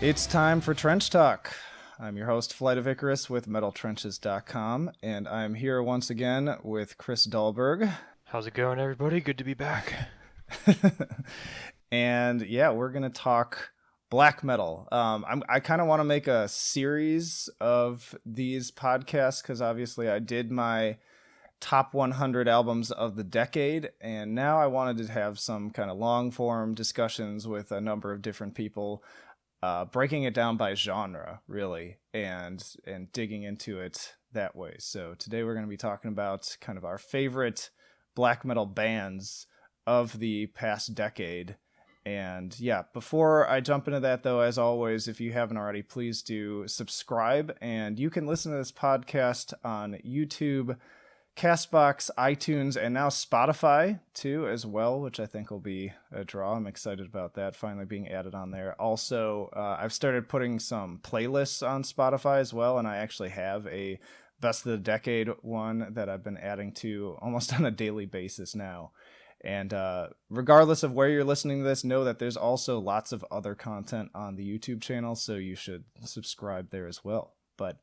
It's time for Trench Talk. I'm your host, FlightOfIcarus with MetalTrenches.com, and I'm here once again with Chris Dalhberg. How's it going, everybody? Good to be back. And yeah, we're going to talk black metal. I kind of want to make a series of these podcasts because obviously I did my top 100 albums of the decade, and now I wanted to have some kind of long form discussions with a number of different people, breaking it down by genre, really, and digging into it that way. So today we're going to be talking about kind of our favorite black metal bands of the past decade. And yeah, before I jump into that, though, as always, if you haven't already, please do subscribe. And you can listen to this podcast on YouTube, CastBox, iTunes, and now Spotify, too, as well, which I think will be a draw. I'm excited about that finally being added on there. Also, I've started putting some playlists on Spotify as well, and I actually have a Best of the Decade one that I've been adding to almost on a daily basis now. And regardless of where you're listening to this, know that there's also lots of other content on the YouTube channel, so you should subscribe there as well. But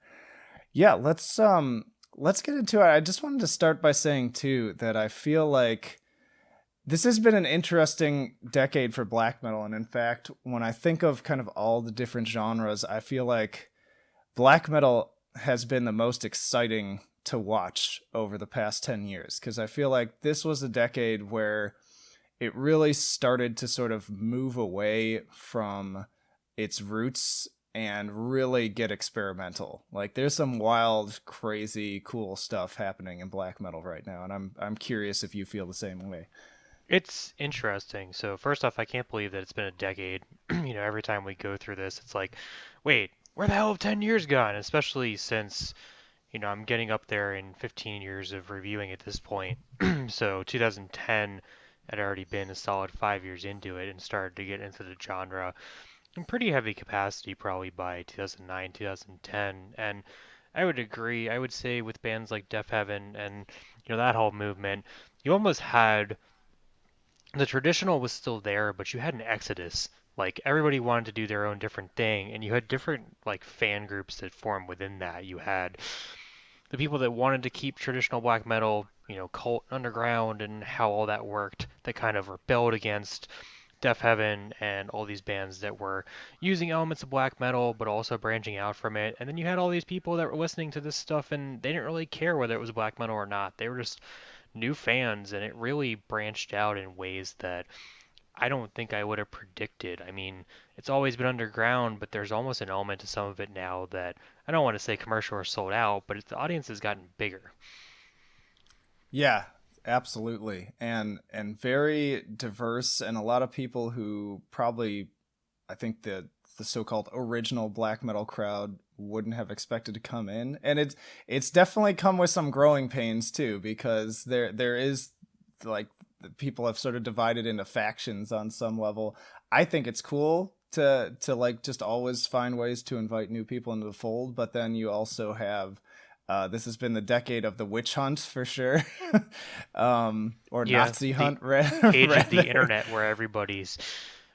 yeah, let's get into it. I just wanted to start by saying too that I feel like this has been an interesting decade for black metal, and in fact, when I think of kind of all the different genres, I feel like black metal has been the most exciting to watch over the past 10 years, because I feel like this was a decade where it really started to sort of move away from its roots and really get experimental. Like there's some wild, crazy, cool stuff happening in black metal right now, and I'm curious if you feel the same way. It's interesting. So first off, I can't believe that it's been a decade. Every time we go through this, it's like, wait, where the hell have 10 years gone? Especially since, I'm getting up there in 15 years of reviewing at this point. So 2010 had already been a solid 5 years into it and started to get into the genre in pretty heavy capacity probably by 2009, 2010. And I would agree. I would say with bands like Deaf Heaven and that whole movement, you almost had the traditional was still there, but you had an exodus. Like everybody wanted to do their own different thing, and you had different like fan groups that formed within that. You had the people that wanted to keep traditional black metal, cult underground and how all that worked, that kind of rebelled against Deaf Heaven and all these bands that were using elements of black metal but also branching out from it. And then you had all these people that were listening to this stuff and they didn't really care whether it was black metal or not. They were just new fans, and it really branched out in ways that I don't think I would have predicted. I mean, it's always been underground, but there's almost an element to some of it now that I don't want to say commercial or sold out, but the audience has gotten bigger. Yeah, absolutely. And very diverse, and a lot of people who probably, I think the so-called original black metal crowd wouldn't have expected to come in. And it's definitely come with some growing pains too, because there is like people have sort of divided into factions on some level. I think it's cool to like just always find ways to invite new people into the fold, but then you also have this has been the decade of the witch hunt for sure, or Yeah, Nazi the hunt, age of the rather. internet where everybody's,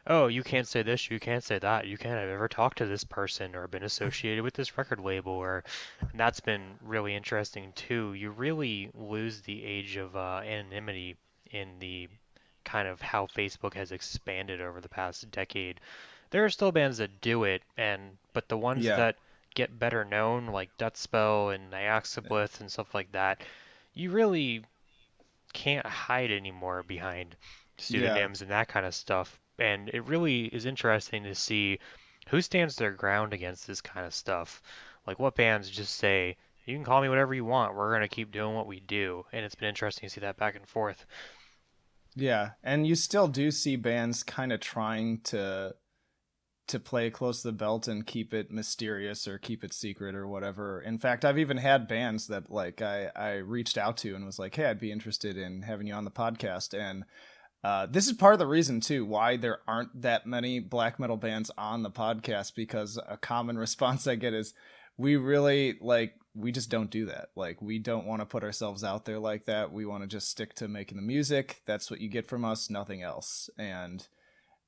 oh, you can't say this, you can't say that, you can't have ever talked to this person or been associated with this record label, or and that's been really interesting too. You really lose the age of anonymity in the kind of how Facebook has expanded over the past decade. There are still bands that do it, and but the ones Yeah. that get better known, like Deathspell and Nyaxablith and stuff like that, you really can't hide anymore behind Yeah. pseudonyms and that kind of stuff. And it really is interesting to see who stands their ground against this kind of stuff. Like what bands just say, you can call me whatever you want, we're going to keep doing what we do. And it's been interesting to see that back and forth. Yeah, and you still do see bands kind of trying to play close to the belt and keep it mysterious or keep it secret or whatever. In fact, I've even had bands that like I reached out to and was like, "Hey, I'd be interested in having you on the podcast." And this is part of the reason too why there aren't that many black metal bands on the podcast, because a common response I get is, we really we just don't do that. Like, we don't want to put ourselves out there like that. We want to just stick to making the music. That's what you get from us, nothing else. And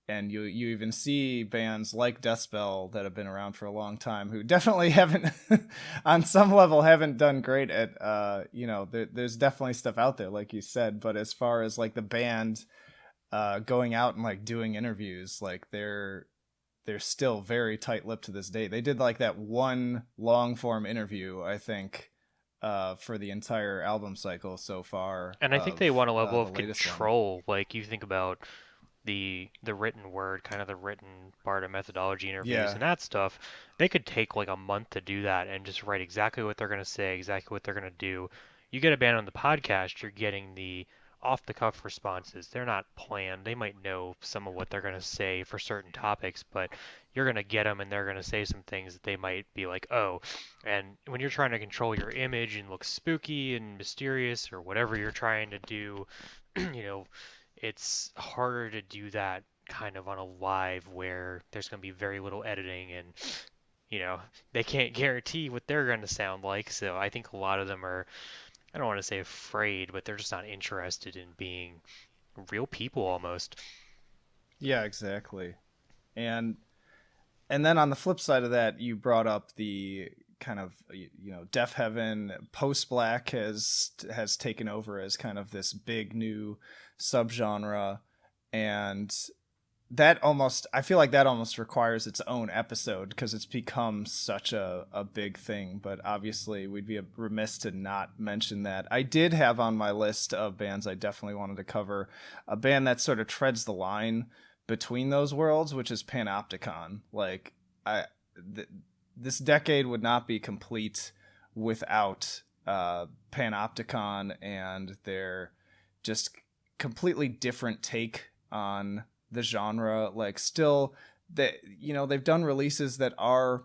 and you even see bands like Deathspell that have been around for a long time who definitely haven't on some level haven't done great at there's definitely stuff out there like you said, but as far as like the band going out and like doing interviews, like they're still very tight-lipped to this day. They did like that one long form interview, I think, for the entire album cycle so far And I think they of want a level the of latest one. control. Like you think about the written word, kind of the written part of methodology interviews Yeah, and that stuff, they could take like a month to do that and just write exactly what they're going to say, exactly what they're going to do. You get a band on the podcast, you're getting the off the cuff responses. They're not planned. They might know some of what they're going to say for certain topics, but you're going to get them and they're going to say some things that they might be like, "Oh." And when you're trying to control your image and look spooky and mysterious or whatever you're trying to do, you know, it's harder to do that kind of on a live where there's going to be very little editing and they can't guarantee what they're going to sound like. So I think a lot of them are, I don't want to say afraid, but they're just not interested in being real people almost. yeah, exactly. And then on the flip side of that, you brought up the kind of Deaf Heaven. Post Black has taken over as kind of this big new subgenre, and that almost, I feel like that almost requires its own episode because it's become such a big thing. But obviously we'd be remiss to not mention that. I did have on my list of bands I definitely wanted to cover a band that sort of treads the line between those worlds, which is Panopticon. Like I this decade would not be complete without Panopticon and their just completely different take on the genre. Like still they've done releases that are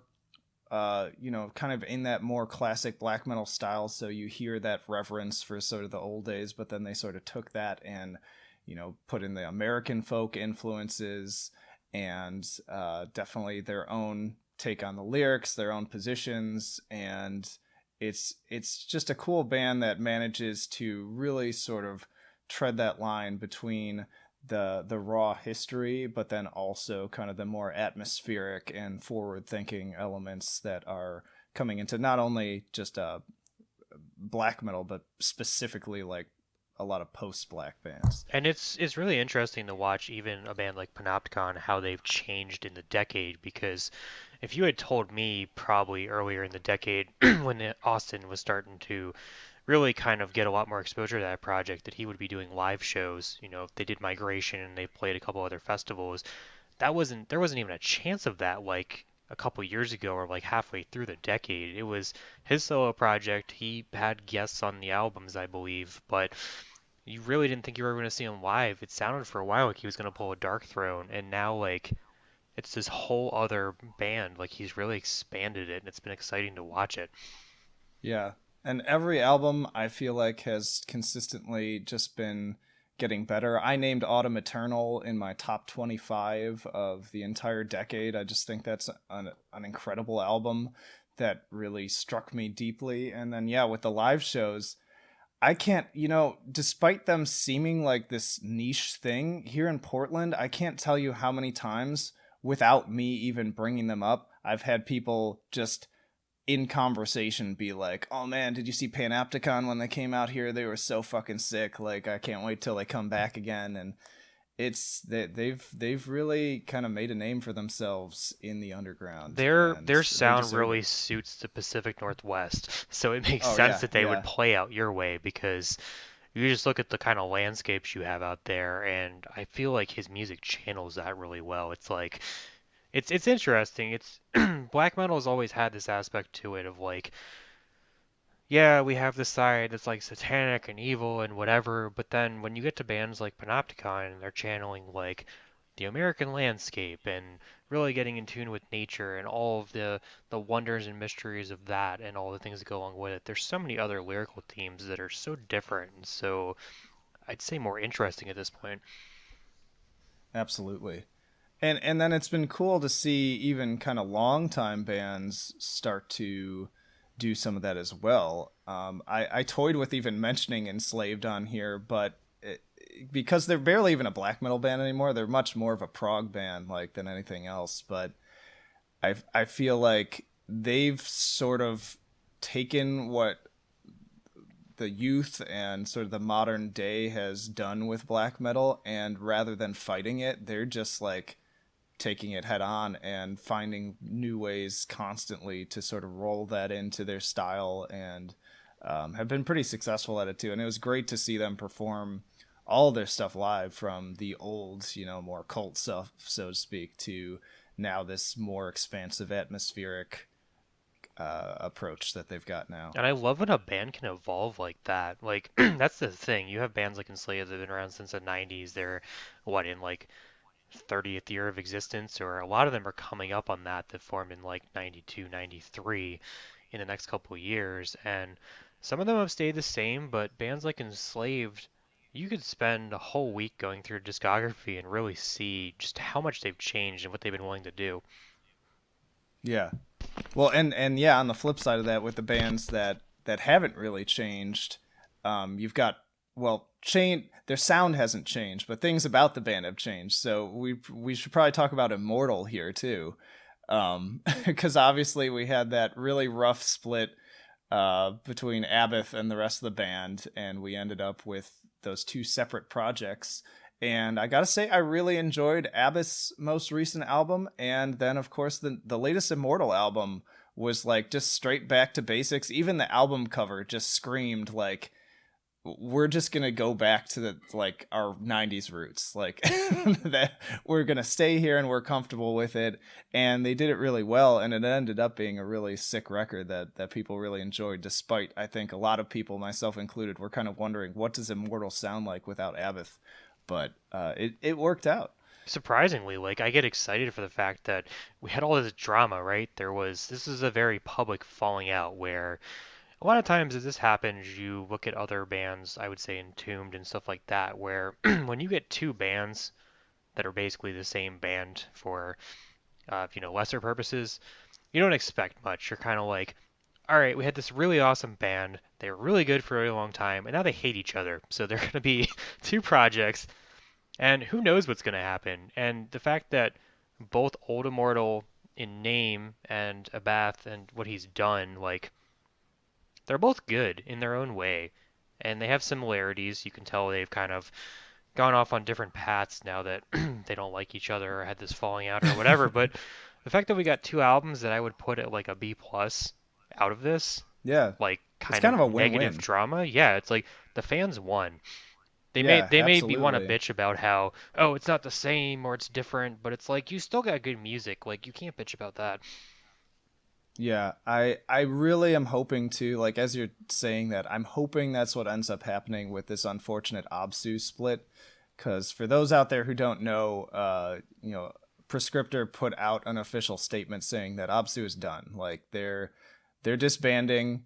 kind of in that more classic black metal style, so you hear that reverence for sort of the old days, but then they sort of took that and put in the American folk influences and definitely their own take on the lyrics, their own positions, and it's just a cool band that manages to really sort of tread that line between the raw history, but then also kind of the more atmospheric and forward thinking elements that are coming into not only just black metal, but specifically like a lot of post black bands. And it's really interesting to watch even a band like Panopticon how they've changed in the decade because if you had told me probably earlier in the decade when Austin was starting to really kind of get a lot more exposure to that project that he would be doing live shows. They did Migration and they played a couple other festivals. There wasn't even a chance of that like a couple years ago or like halfway through the decade. It was his solo project. He had guests on the albums, I believe, but you really didn't think you were going to see him live. It sounded for a while like he was going to pull a Dark Throne, and now like it's this whole other band. Like he's really expanded it, and it's been exciting to watch it. Yeah. And every album I feel like has consistently just been getting better. I named Autumn Eternal in my top 25 of the entire decade. I just think that's an incredible album that really struck me deeply. And then, yeah, with the live shows, I can't, despite them seeming like this niche thing here in Portland, I can't tell you how many times without me even bringing them up, I've had people just in conversation be like, "Oh man, did you see Panopticon when they came out here? They were so fucking sick. Like I can't wait till they come back again." And they've really kind of made a name for themselves in the underground, and Their they sound deserve really it. suits the Pacific Northwest, so it makes Oh sense yeah, that they would yeah, play out your way because you just look at the kind of landscapes you have out there, and I feel like his music channels that really well. It's like it's interesting. It's black metal has always had this aspect to it of like, yeah, we have this side that's like satanic and evil and whatever, but then when you get to bands like Panopticon, they're channeling like the American landscape and really getting in tune with nature and all of the wonders and mysteries of that and all the things that go along with it. There's so many other lyrical themes that are so different and so I'd say more interesting at this point. absolutely. And then it's been cool to see even kind of long time bands start to do some of that as well. I toyed with even mentioning Enslaved on here, but because they're barely even a black metal band anymore. They're much more of a prog band like than anything else. But I feel like they've sort of taken what the youth and sort of the modern day has done with black metal, and rather than fighting it, they're just like taking it head on and finding new ways constantly to sort of roll that into their style, and have been pretty successful at it too. And it was great to see them perform all their stuff live, from the old, more cult stuff, so to speak, to now this more expansive atmospheric approach that they've got now. And I love when a band can evolve like that. Like that's the thing. You have bands like Enslaved that have been around since the 90s. They're what in like 30th year of existence, or a lot of them are coming up on that formed in like 92, 93 in the next couple of years. And some of them have stayed the same, but bands like Enslaved, you could spend a whole week going through discography and really see just how much they've changed and what they've been willing to do. Yeah. Well, and yeah, on the flip side of that, with the bands that haven't really changed, you've got, well, their sound hasn't changed, but things about the band have changed. So we should probably talk about Immortal here too, because obviously we had that really rough split between Abbath and the rest of the band, and we ended up with those two separate projects. And I gotta say, I really enjoyed Abbath's most recent album, and then of course the latest Immortal album was like just straight back to basics. Even the album cover just screamed like, we're just gonna go back to the like our 90s roots, like that we're gonna stay here and we're comfortable with it. And they did it really well, and it ended up being a really sick record that people really enjoyed, despite I think a lot of people, myself included, were kind of wondering, what does Immortal sound like without Abbath? But it worked out. Surprisingly, like I get excited for the fact that we had all this drama, right? This is a very public falling out where a lot of times as this happens, you look at other bands, I would say Entombed and stuff like that, where when you get two bands that are basically the same band for, lesser purposes, you don't expect much. You're kind of like, all right, we had this really awesome band. They were really good for a really long time, and now they hate each other. So they're going to be two projects, and who knows what's going to happen. And the fact that both Old Immortal in name and Abbath and what he's done, like, they're both good in their own way, and they have similarities. You can tell they've kind of gone off on different paths now that they don't like each other or had this falling out or whatever. But the fact that we got two albums that I would put at like a B plus out of this, Yeah, like it's kind kind of of a negative win-win. drama, yeah, it's like the fans won. Yeah, They may be want to absolutely. bitch about how, oh, it's not the same or it's different, but it's like you still got good music. Like you can't bitch about that. Yeah, I really am hoping to, like, as you're saying that, I'm hoping that's what ends up happening with this unfortunate Absu split. Because for those out there who don't know, Prescriptor put out an official statement saying that Absu is done. Like they're disbanding.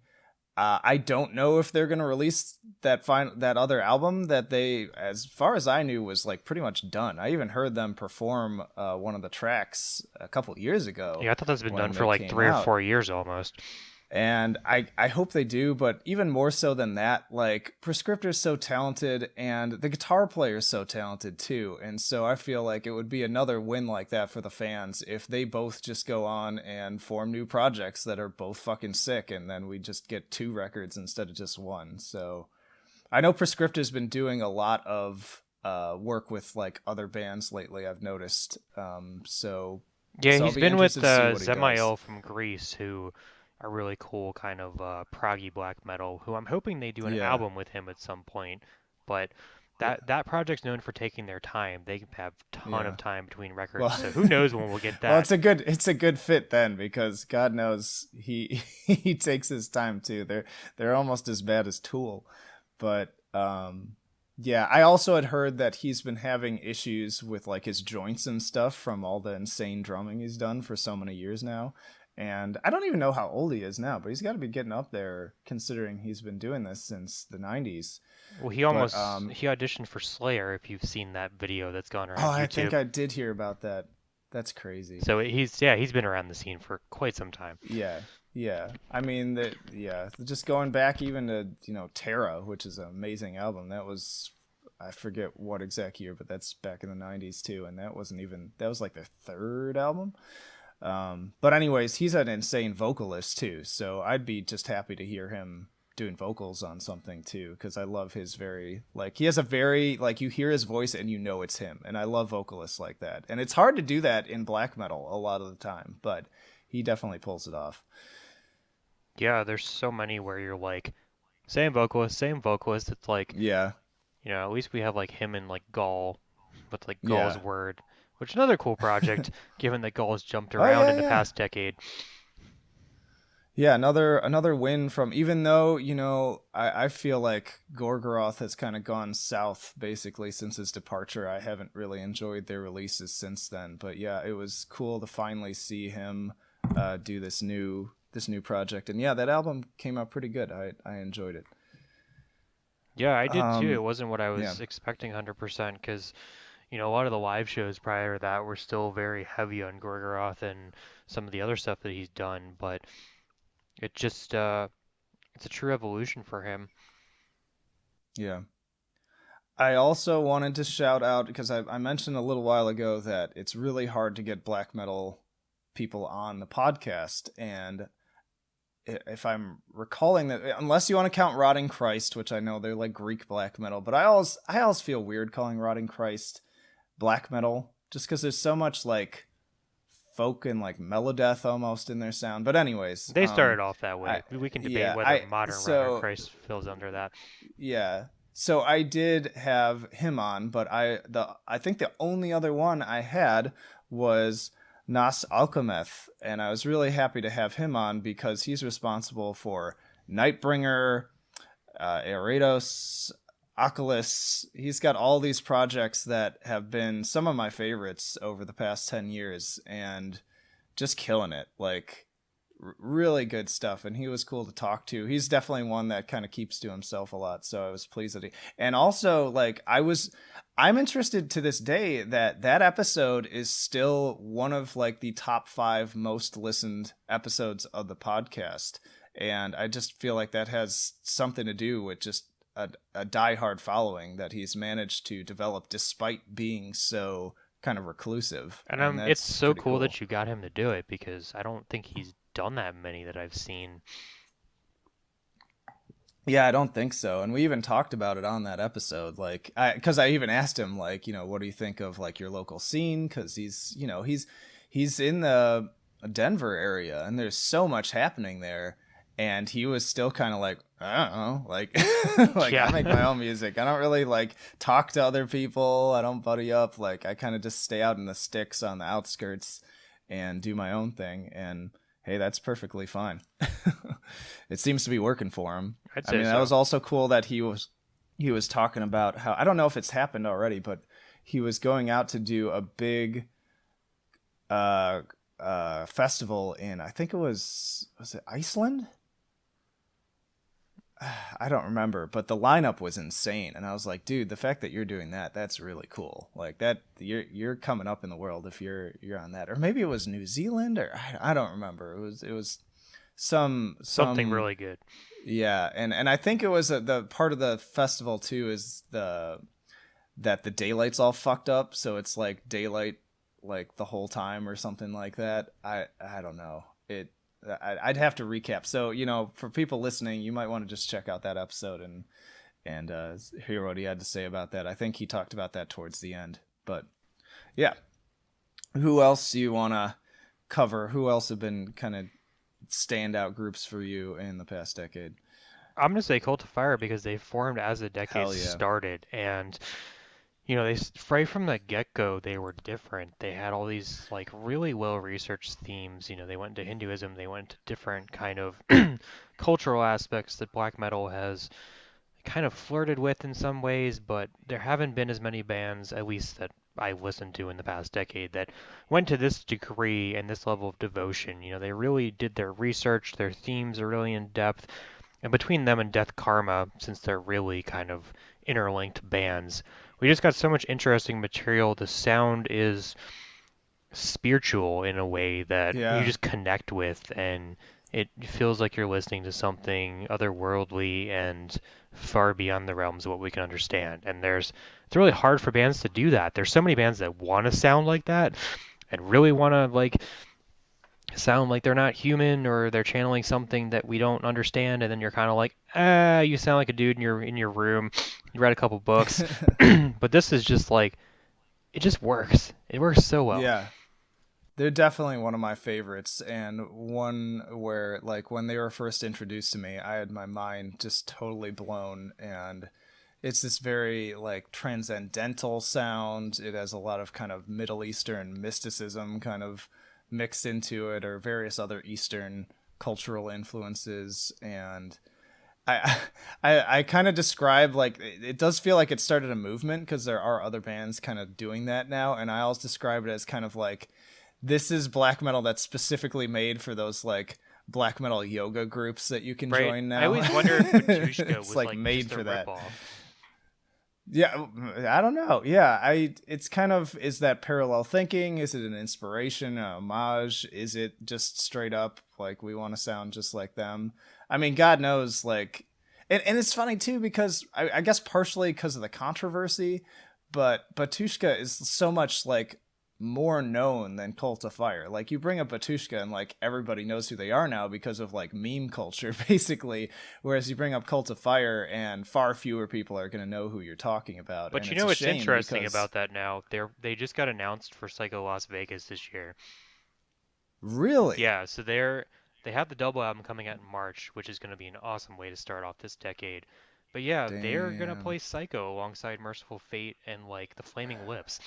I don't know if they're gonna release that other album that they, as far as I knew, was like pretty much done. I even heard them perform one of the tracks a couple years ago Yeah, I thought that's been done when for they like came three or out. 4 years almost. And I hope they do, but even more so than that, like Prescriptor's so talented and the guitar player's so talented too. And so I feel like it would be another win like that for the fans if they both just go on and form new projects that are both fucking sick, and then we just get two records instead of just one. So I know Prescriptor's been doing a lot of work with like other bands lately, I've noticed. Yeah, So I'll he's be been with interested to see what he does. Zemael from Greece, who are really cool, kind of proggy black metal. Who I'm hoping they do an Yeah. album with him at some point. But Yeah. that project's known for taking their time. They have a ton of Yeah. time between records, Well, so who knows when we'll get well, that. it's a good fit then, because God knows he he takes his time too. They're almost as bad as Tool, but yeah, I also had heard that he's been having issues with like his joints and stuff from all the insane drumming he's done for so many years now. And I don't even know how old he is now, but he's got to be getting up there considering he's been doing this since the 90s. Well, But he auditioned for Slayer, if you've seen that video that's gone oh, around I think YouTube. I did hear about that. That's crazy. So he's been around the scene for quite some time. Yeah, yeah. I mean that. Yeah, just going back even to Terra, which is an amazing album. That was I forget what exact year, but that's back in the 90s too, and that was like their third album. But anyways, he's an insane vocalist too, so I'd be just happy to hear him doing vocals on something too, because I love his he has a very, like, you hear his voice and you know it's him, and I love vocalists like that. And it's hard to do that in black metal a lot of the time, but he definitely pulls it off. Yeah, there's so many where you're like, same vocalist, same vocalist. It's like, Yeah, at least we have like him and like Gaul with like Gaul's yeah. Word, which is another cool project, given that Gaul's jumped Oh around yeah, in the yeah. past decade. Yeah, another win from, even though, I feel like Gorgoroth has kind of gone south basically since his departure. I haven't really enjoyed their releases since then, but yeah, it was cool to finally see him do this new project. And yeah, that album came out pretty good. I enjoyed it. Yeah, I did too. It Um, wasn't what I yeah, was expecting 100% because, a lot of the live shows prior to that were still very heavy on Gorgoroth and some of the other stuff that he's done, but it just, it's a true evolution for him. yeah. I also wanted to shout out, because I mentioned a little while ago that it's really hard to get black metal people on the podcast, and if I'm recalling that, unless you want to count Rotting Christ, which I know they're like Greek black metal, but I always feel weird calling Rotting Christ black metal, just because there's so much like folk and like melodeath almost in their sound. But anyways, They started off that I way. We can debate yeah whether I modern Runner so Christ fills under that. yeah. So I did have him on, but I think the only other one I had was Nas Alchemeth, and I was really happy to have him on because he's responsible for Nightbringer, Aoratos, Oculus. He's got all these projects that have been some of my favorites over the past 10 years, and just killing it. Like, really good stuff, and he was cool to talk to. He's definitely one that kind of keeps to himself a lot, so I was pleased that he, and also like I'm interested to this day that episode is still one of like the top 5 most listened episodes of the podcast, and I just feel like that has something to do with just a diehard following that he's managed to develop despite being so kind of reclusive, And and it's that's so pretty cool cool. that you got him to do it because I don't think he's done that many that I've seen. Yeah, I don't think so. And we even talked about it on that episode. Like, because I even asked him, like, what do you think of like your local scene? Because he's in the Denver area, and there's so much happening there. And he was still kind of like, I don't know, like, like I Yeah. make my own music. I don't really like talk to other people. I don't buddy up. Like, I kind of just stay out in the sticks on the outskirts and do my own thing. And hey, that's perfectly fine. It seems to be working for him. I'd I say mean, that so. was also cool that he was talking about how, I don't know if it's happened already, but he was going out to do a big uh festival in, I think was it Iceland? I don't remember, but the lineup was insane, and I was like, dude, the fact that you're doing that, that's really cool. Like that, you're coming up in the world if you're on that. Or maybe it was New Zealand, or I don't remember. It was Something some really good. yeah, and I think it was the part of the festival too is that the daylight's all fucked up, so it's like daylight like the whole time or something like that. I don't know. I'd have to recap. So for people listening, you might want to just check out that episode and hear what he had to say about that. I think he talked about that towards the end. But yeah, who else do you want to cover? Who else have been kind of standout groups for you in the past decade? I'm gonna say Cult of Fire because they formed as the decade Hell yeah. started, and right from the get-go they were different. They had all these like really well-researched themes. They went into Hinduism, they went into different kind of cultural aspects that black metal has kind of flirted with in some ways, but there haven't been as many bands, at least that I've listened to in the past decade, that went to this degree and this level of devotion. They really did their research, their themes are really in depth, and between them and Death Karma, since they're really kind of interlinked bands, we just got so much interesting material. The sound is spiritual in a way that you Yeah. just connect with, and It feels like you're listening to something otherworldly and far beyond the realms of what we can understand. And it's really hard for bands to do that. There's so many bands that want to sound like that and really want to like sound like they're not human or they're channeling something that we don't understand, and then you're kind of like, you sound like a dude in your room. You read a couple books, but this is just like it just works. It works so well. Yeah. They're definitely one of my favorites, and one where, like, when they were first introduced to me, I had my mind just totally blown, and it's this very, like, transcendental sound. It has a lot of kind of Middle Eastern mysticism kind of mixed into it, or various other Eastern cultural influences, and I I kind of describe, like, it does feel like it started a movement because there are other bands kind of doing that now, and I always describe it as kind of like this is black metal that's specifically made for those like black metal yoga groups that you can Right? join I now. always wonder if Batushka It's was like like made just a for that. ripoff. Yeah, I don't know. Yeah, it's kind of, is that parallel thinking? Is it an inspiration, an homage? Is it just straight up like we want to sound just like them? I mean, God knows, like, and it's funny too because I guess partially because of the controversy, but Batushka is so much like more known than Cult of Fire. Like, you bring up Batushka and like everybody knows who they are now because of like meme culture, basically. Whereas you bring up Cult of Fire and far fewer people are going to know who you're talking about, But and you it's know a what's shame interesting because about that now? They just got announced for Psycho Las Vegas this year. really, Yeah, so they have the double album coming out in March, which is going to be an awesome way to start off this decade. But yeah, they're going to damn, play Psycho alongside Merciful Fate and like the Flaming Lips.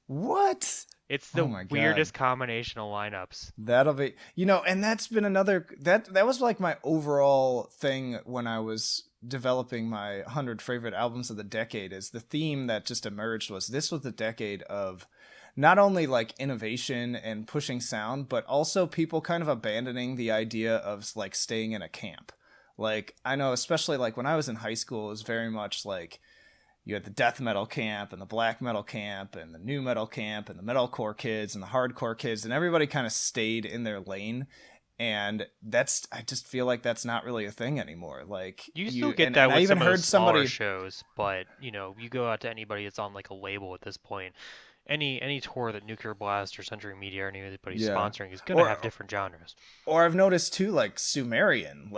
what? It's the Oh my god. weirdest combination of lineups. That'll be, and that's been another, that was like my overall thing when I was developing my 100 favorite albums of the decade. Is the theme that just emerged was this was the decade of not only like innovation and pushing sound, but also people kind of abandoning the idea of like staying in a camp. Like, I know, especially like when I was in high school, it was very much like you had the death metal camp and the black metal camp and the new metal camp and the metalcore kids and the hardcore kids, and everybody kind of stayed in their lane. And that's, I just feel like that's not really a thing anymore. Like, You still you, get and that I with even some of those heard smaller somebody, shows, but you go out to anybody that's on like a label at this point. Any tour that Nuclear Blast or Century Media or anybody's yeah, sponsoring is gonna have or different genres. I've noticed too, like Sumerian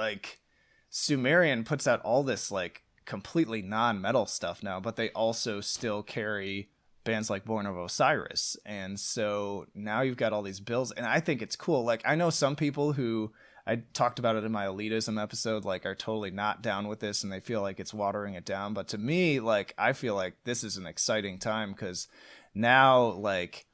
puts out all this like completely non-metal stuff now, but they also still carry bands like Born of Osiris. And so now you've got all these bills, and I think it's cool. Like, I know some people who, I talked about it in my elitism episode, like, are totally not down with this and they feel like it's watering it down. But to me, like, I feel like this is an exciting time because now, like,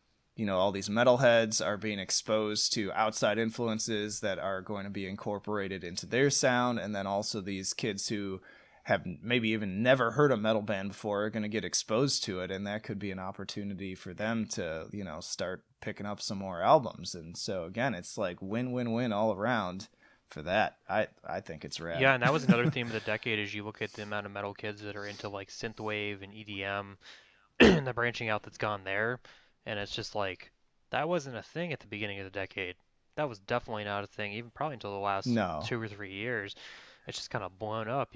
all these metalheads are being exposed to outside influences that are going to be incorporated into their sound. And then also these kids who have maybe even never heard a metal band before are going to get exposed to it. And that could be an opportunity for them to, start picking up some more albums. And so again, it's like win, win, win all around for that. I think it's rad. Yeah, and that was another theme of the decade as you look at the amount of metal kids that are into like synthwave and EDM and the branching out that's gone there. And it's just like that wasn't a thing at the beginning of the decade. That was definitely not a thing, even probably until the last No. 2 or 3 years. It's just kind of blown up.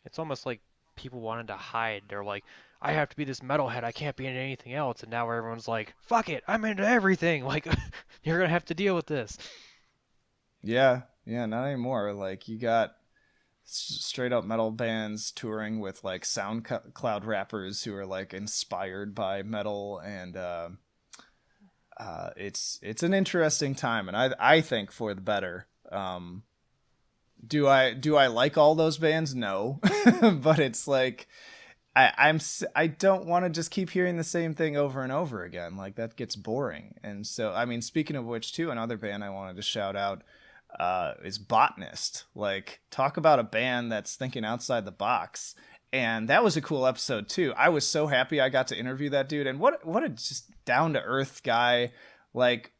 It's almost like people wanted to hide. They're like, I have to be this metalhead. I can't be into anything else. And now everyone's like, fuck it, I'm into everything. Like, you're gonna have to deal with this. Yeah. Yeah. Not anymore. Like, you got straight up metal bands touring with like SoundCloud rappers who are like inspired by metal, and it's an interesting time, and I think for the better. Do I like all those bands? No, but it's like I don't want to just keep hearing the same thing over and over again. Like, that gets boring. And so, I mean, speaking of which, too, another band I wanted to shout out is Botanist. Like, talk about a band that's thinking outside the box. And that was a cool episode too. I was so happy I got to interview that dude. And what a just down to earth guy. Like,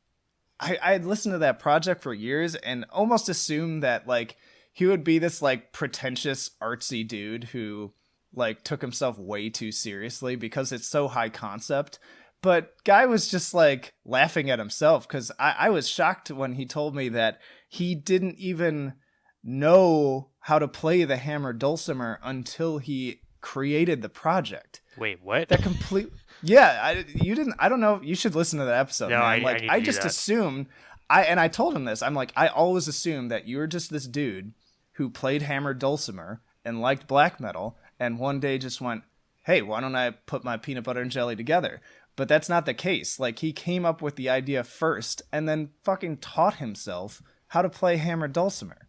I'd listened to that project for years and almost assumed that like he would be this like pretentious artsy dude who like took himself way too seriously because it's so high concept. But guy was just like laughing at himself, because I was shocked when he told me that he didn't even know how to play the hammer dulcimer until he created the project. Wait, what? That complete Yeah, you didn't. I don't know. You should listen to that episode, No, man. I Like, need I to do just that. assumed I told him this. I'm like, I always assumed that you were just this dude who played hammer dulcimer and liked black metal, and one day just went, hey, why don't I put my peanut butter and jelly together? But that's not the case. Like, he came up with the idea first and then fucking taught himself how to play hammer dulcimer.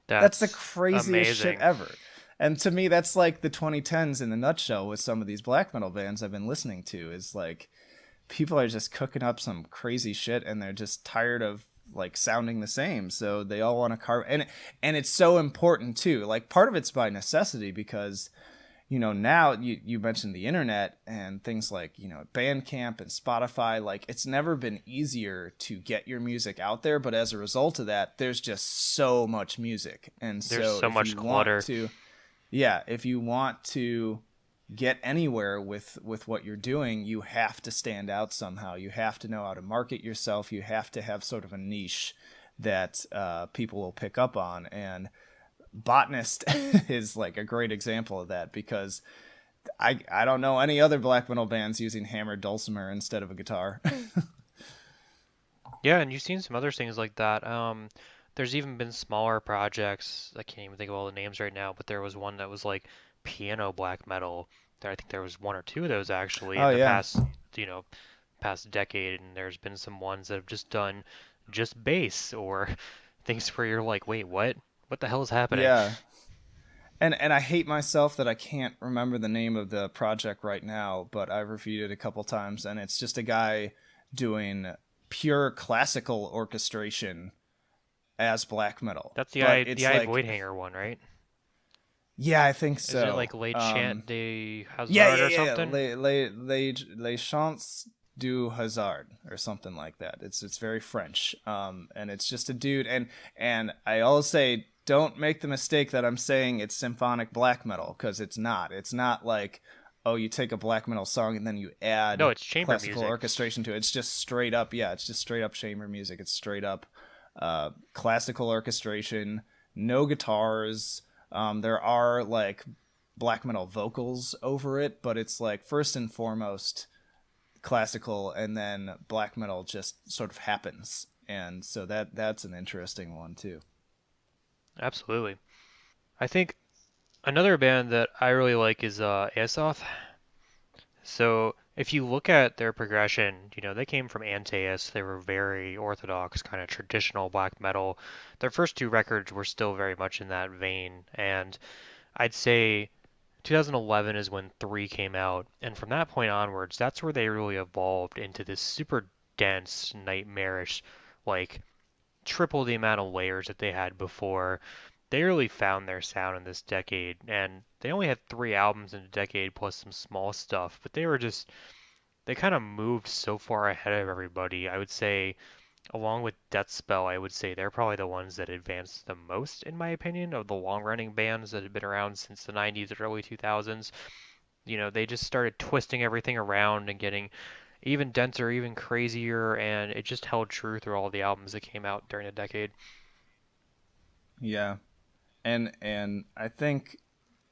That's the craziest shit amazing. ever. And to me, that's like the 2010s in a nutshell with some of these black metal bands I've been listening to. Is like, people are just cooking up some crazy shit and they're just tired of like sounding the same. So they all want to carve. And it's so important too. Like, part of it's by necessity because, now you mentioned the internet and things like, Bandcamp and Spotify. Like, it's never been easier to get your music out there, but as a result of that, there's just so much music. And There's so so if much you want clutter. to, yeah, if you want to get anywhere with what you're doing, you have to stand out somehow. You have to know how to market yourself. You have to have sort of a niche that people will pick up on. And Botanist is like a great example of that, because I don't know any other black metal bands using hammered dulcimer instead of a guitar. Yeah, and you've seen some other things like that. There's even been smaller projects. I can't even think of all the names right now, but there was one that was like piano black metal. I think there was one or two of those actually Oh in the yeah. you know, past decade, and there's been some ones that have just done just bass or things where you're like, wait, what? What the hell is happening? Yeah. And I hate myself that I can't remember the name of the project right now, but I've reviewed it a couple times, and it's just a guy doing pure classical orchestration as black metal. That's But the it's I like, Void Hanger one, right? yeah, I think Isn't it so. like Les Chant de Yeah, Hazard yeah, or yeah. something? Les Chants du Hazard or something like that. It's very French. And it's just a dude. And I always say, don't make the mistake that I'm saying it's symphonic black metal, because it's not. It's not like, oh, you take a black metal song and then you No, add it's chamber classical music. orchestration to it. It's just straight up. Yeah, it's just straight up chamber music. It's straight up classical orchestration. No guitars. There are like black metal vocals over it, but it's like first and foremost classical, and then black metal just sort of happens. And so that's an interesting one too. Absolutely. I think another band that I really like is Aosoth. So if you look at their progression, they came from Antaeus. They were very orthodox, kind of traditional black metal. Their first two records were still very much in that vein, and I'd say 2011 is when 3 came out, and from that point onwards, that's where they really evolved into this super dense, nightmarish, like triple the amount of layers that they had before. They really found their sound in this decade, and they only had 3 albums in a decade plus some small stuff, but they kind of moved so far ahead of everybody. I would say, along with Deathspell, I would say they're probably the ones that advanced the most, in my opinion, of the long running bands that have been around since the 90s or early 2000s. They just started twisting everything around and getting even denser, even crazier, and it just held true through all the albums that came out during the decade. Yeah. And I think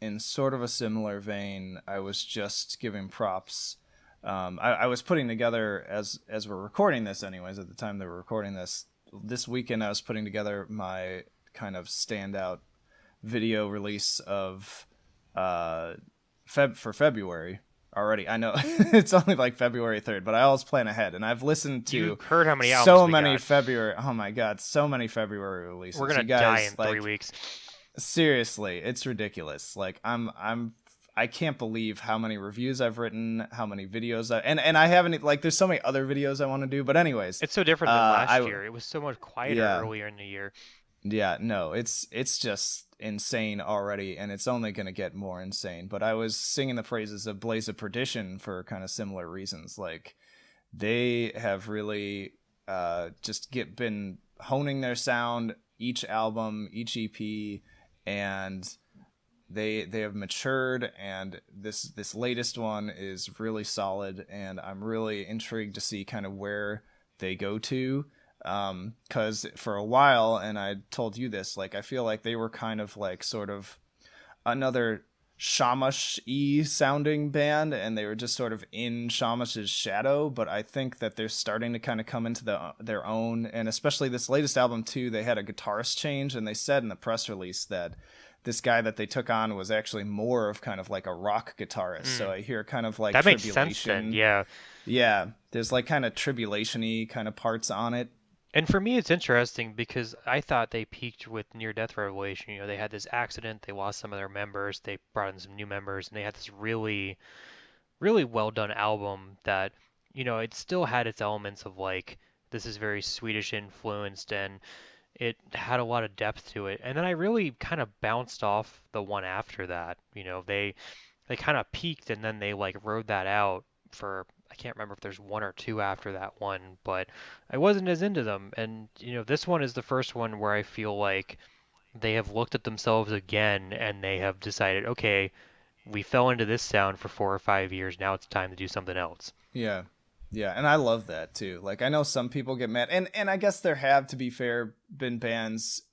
in sort of a similar vein, I was just giving props. I was putting together, as we're recording this anyways, at the time that we're recording this weekend, I was putting together my kind of standout video release of for February already. I know it's only like February 3rd, but I always plan ahead, and I've listened You to heard how many albums so we many got. February. Oh my god, so many February We're releases. gonna You die guys, in three like, weeks. seriously, it's ridiculous. Like, I can't believe how many reviews I've written, how many videos and I haven't, like, there's so many other videos I want to do, but anyways, It's so different than last I year. It was so much quieter yeah. earlier in the year. Yeah, no, it's just insane already, and it's only going to get more insane. But I was singing the praises of Blaze of Perdition for kind of similar reasons. Like, they have really just been honing their sound each album, each EP, and they have matured. And this latest one is really solid, and I'm really intrigued to see kind of where they go to. Because for a while, and I told you this, like I feel like they were kind of like sort of another Schammasch-y sounding band, and they were just sort of in Shamash's shadow. But I think that they're starting to kind of come into their own, and especially this latest album too. They had a guitarist change, and they said in the press release that this guy that they took on was actually more of kind of like a rock guitarist. So Mm, I hear kind of like that makes sense then, tribulation. yeah. Yeah, there's like kind of tribulation-y kind of parts on it. And for me, it's interesting because I thought they peaked with Near Death Revelation. You know, they had this accident, they lost some of their members, they brought in some new members, and they had this really, really well done album that, you know, it still had its elements of like, this is very Swedish influenced and it had a lot of depth to it. And then I really kind of bounced off the one after that. You know, they kind of peaked and then they like rode that out for I can't remember if there's one or two after that one, but I wasn't as into them. And you know, this one is the first one where I feel like they have looked at themselves again and they have decided, okay, we fell into this sound for 4 or 5 years. Now it's time to do something else. Yeah. Yeah, and I love that too. Like I know some people get mad, and I guess there have, to be fair, been bands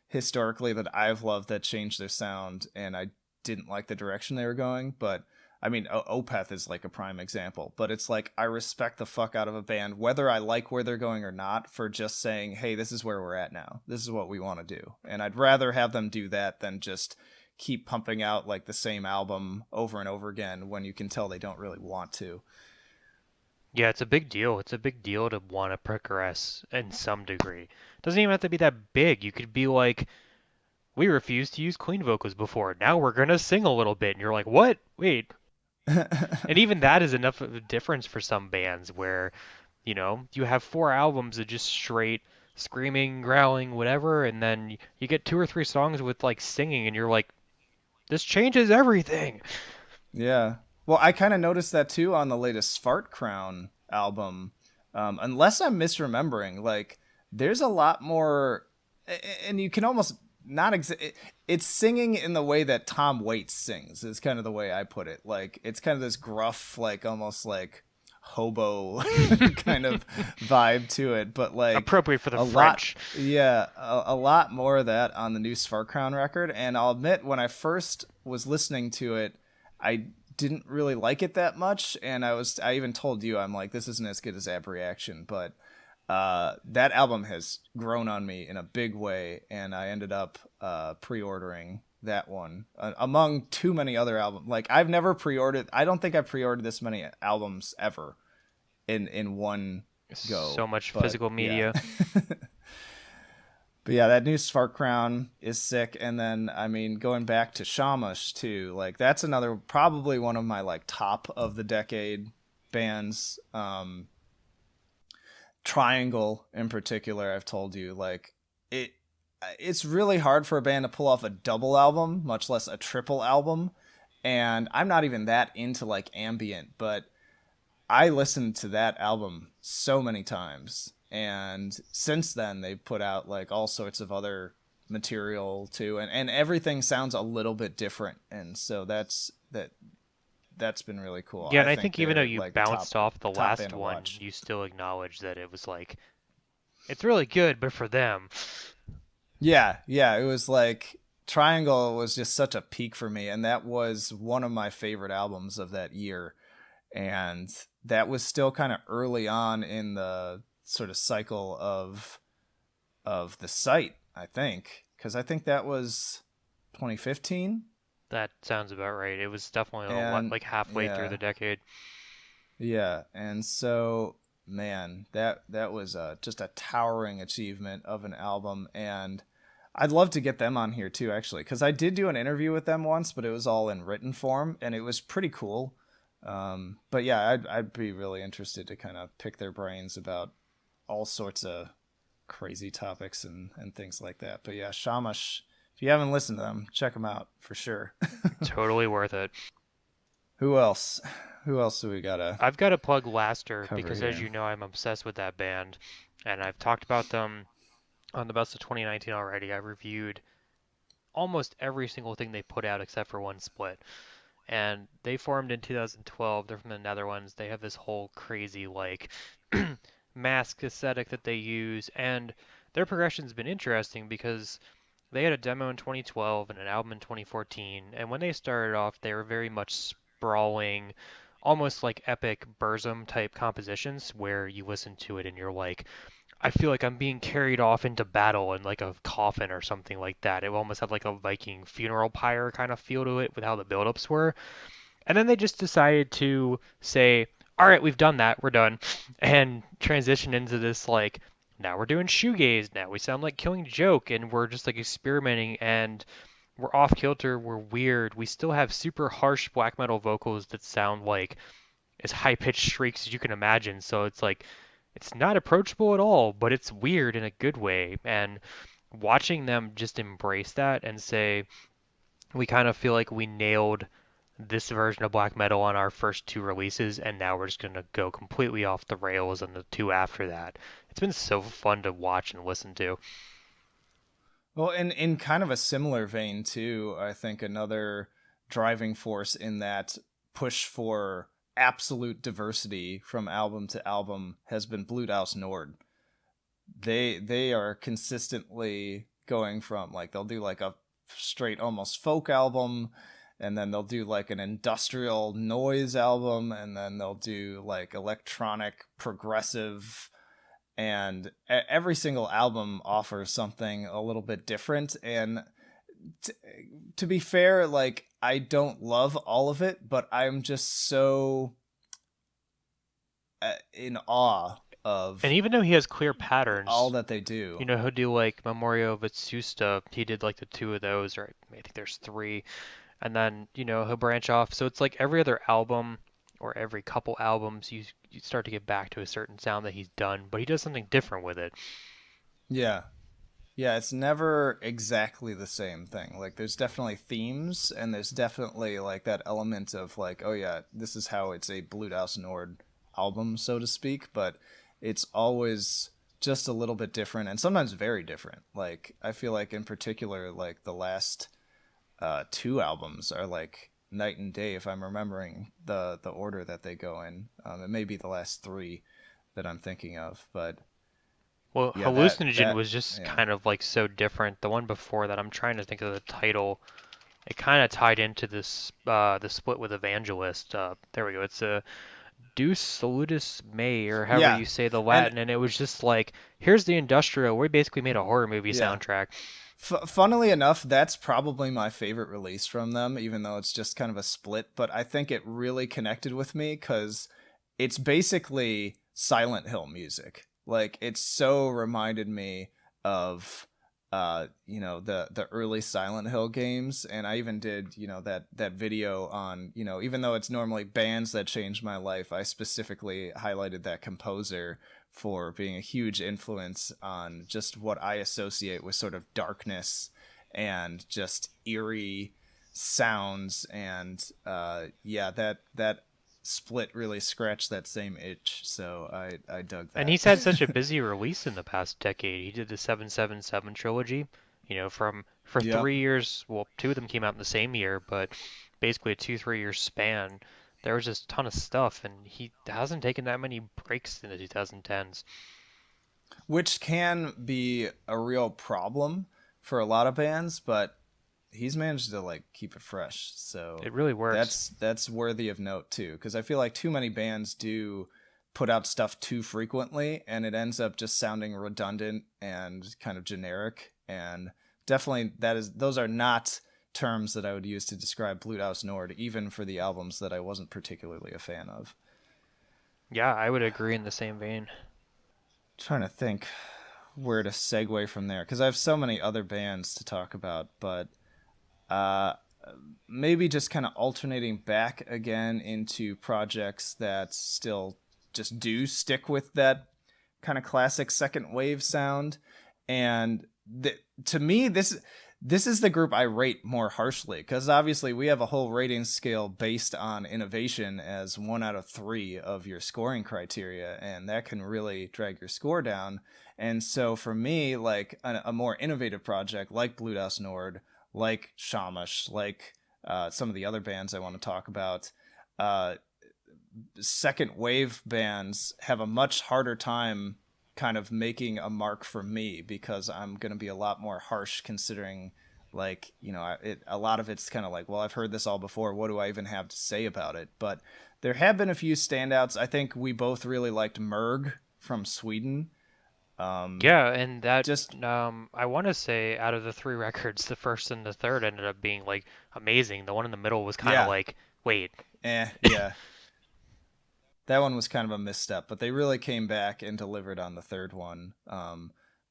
historically that I've loved that changed their sound and I didn't like the direction they were going, but I mean Opeth is like a prime example, but it's like I respect the fuck out of a band whether I like where they're going or not for just saying, "Hey, this is where we're at now. This is what we want to do." And I'd rather have them do that than just keep pumping out like the same album over and over again when you can tell they don't really want to. Yeah, it's a big deal. It's a big deal to want to progress in some degree. It doesn't even have to be that big. You could be like, we refused to use clean vocals before. Now we're gonna sing a little bit, and you're like, what? Wait. And even that is enough of a difference for some bands where, you know, you have 4 albums of just straight screaming, growling, whatever, and then you get 2 or 3 songs with like singing, and you're like, this changes everything. Yeah. Well, I kind of noticed that too on the latest Fart Crown album. Unless I'm misremembering, like there's a lot more, and you can almost not it's singing in the way that Tom Waits sings. Is kind of the way I put it. Like it's kind of this gruff, like almost like hobo kind of vibe to it, but like Appropriate for the a lot, French. yeah, a lot more of that on the new Fart Crown record. And I'll admit, when I first was listening to it, I didn't really like it that much, and I even told you, I'm like, this isn't as good as Ab Reaction, but that album has grown on me in a big way, and I ended up pre-ordering that one among too many other albums. Like I've never pre-ordered. I don't think I've pre-ordered this many albums ever in one go. So much But physical yeah. media. But yeah, that new Spark Crown is sick. And then, I mean, going back to Schammasch too, like that's another, probably one of my like top of the decade bands. Triangle in particular, I've told you, like it, it's really hard for a band to pull off a double album, much less a triple album. And I'm not even that into like ambient, but I listened to that album so many times, and since then they've put out like all sorts of other material too, and everything sounds a little bit different, and so that's been really cool. Yeah, I and I think think even though they're you like a bounced off the top last band to one, watch. you still acknowledge that it was like, it's really good, but for them. Yeah, yeah, it was like Triangle was just such a peak for me, and that was one of my favorite albums of that year. And that was still kind of early on in the sort of cycle of the site, I think, because I think that was 2015. That sounds about right. It was definitely a lot, And like halfway through yeah, the decade. yeah, and so man, that was just a towering achievement of an album. And I'd love to get them on here too, actually, because I did do an interview with them once, but it was all in written form, and it was pretty cool. But yeah, I'd be really interested to kind of pick their brains about all sorts of crazy topics and things like that. But yeah, Shamash, if you haven't listened to them, check them out for sure. Totally worth it. Who else? Who else do we gotta I've got to plug Laster cover because, as here? you know, I'm obsessed with that band, and I've talked about them on the Best of 2019 already. I reviewed almost every single thing they put out except for one split. And they formed in 2012. They're from the Netherlands. They have this whole crazy like mask aesthetic that they use, and their progression's been interesting because they had a demo in 2012 and an album in 2014, and when they started off, they were very much sprawling, almost like epic Burzum type compositions where you listen to it and you're like, I feel like I'm being carried off into battle in like a coffin or something like that. It almost had like a Viking funeral pyre kind of feel to it with how the buildups were. And then they just decided to say, all right, we've done that, we're done, and transition into this like, now we're doing shoegaze, now we sound like Killing Joke, and we're just like experimenting, and we're off kilter, we're weird. We still have super harsh black metal vocals that sound like as high pitched shrieks as you can imagine. So it's like, it's not approachable at all, but it's weird in a good way. And watching them just embrace that and say, we kind of feel like we nailed this version of black metal on our first two releases, and now we're just going to go completely off the rails on the two after that. It's been so fun to watch and listen to. Well, in kind of a similar vein too, I think another driving force in that push for absolute diversity from album to album has been Blut Aus Nord. They are consistently going from like they'll do like a straight almost folk album, and then they'll do like an industrial noise album, and then they'll do like electronic progressive, and every single album offers something a little bit different. And t- to be fair, like I don't love all of it, but I'm just so in awe And of even though he has clear all patterns, that they do. you know, he'll do like Memoria Vetsusta. He did like the two of those, or I think there's three. And then, you know, he'll branch off. So it's like every other album or every couple albums, you start to get back to a certain sound that he's done, but he does something different with it. Yeah. Yeah, it's never exactly the same thing. Like there's definitely themes, and there's definitely like that element of like, oh yeah, this is how it's a Blut Aus Nord album, so to speak, but it's always just a little bit different and sometimes very different. Like I feel like in particular like the last two albums are like night and day if I'm remembering the order that they go in. It may be the last three that I'm thinking of, but Well, yeah, that Hallucinogen that was just yeah. kind of like so different. The one before that, I'm trying to think of the title. It kind of tied into this the split with Evangelist. There we go. It's a Deus Salutis Mei, or however Yeah. you say the And Latin, and it was just like, here's the industrial. We basically made a horror movie yeah. soundtrack. Funnily enough, that's probably my favorite release from them, even though it's just kind of a split. But I think it really connected with me because it's basically Silent Hill music. Like it so reminded me of, the early Silent Hill games, and I even did, that video on, even though it's normally bands that changed my life, I specifically highlighted that composer for being a huge influence on just what I associate with sort of darkness and just eerie sounds. And yeah, that split really scratched that same itch. So I dug And that. he's had such a busy release in the past decade. He did the 777 trilogy, you know, for Yep. 3 years. Well, two of them came out in the same year, but basically a 2 3 year span. There was just a ton of stuff, and he hasn't taken that many breaks in the 2010s. Which can be a real problem for a lot of bands, but he's managed to like keep it fresh. So It really works. that's worthy of note too, because I feel like too many bands do put out stuff too frequently, and it ends up just sounding redundant and kind of generic. And definitely those are not terms that I would use to describe Blut Aus Nord, even for the albums that I wasn't particularly a fan of. Yeah, I would agree in the same vein. Trying to think where to segue from there, because I have so many other bands to talk about, but uh, maybe just kind of alternating back again into projects that still just do stick with that kind of classic second wave sound. And to me, this is the group I rate more harshly, because obviously we have a whole rating scale based on innovation as 1 out of 3 of your scoring criteria, and that can really drag your score down. And so for me, like a more innovative project like Blut Aus Nord, like Schammasch, like some of the other bands I want to talk about, uh, second wave bands have a much harder time kind of making a mark for me, because I'm going to be a lot more harsh, considering like, a lot of it's kind of like, well, I've heard this all before. What do I even have to say about it? But there have been a few standouts. I think we both really liked Myrkur from Sweden. Yeah, and that Just I want to say out of the three records, the first and the third ended up being like amazing. The one in the middle was kind of yeah, like, wait. yeah. That one was kind of a misstep, but they really came back and delivered on the third one.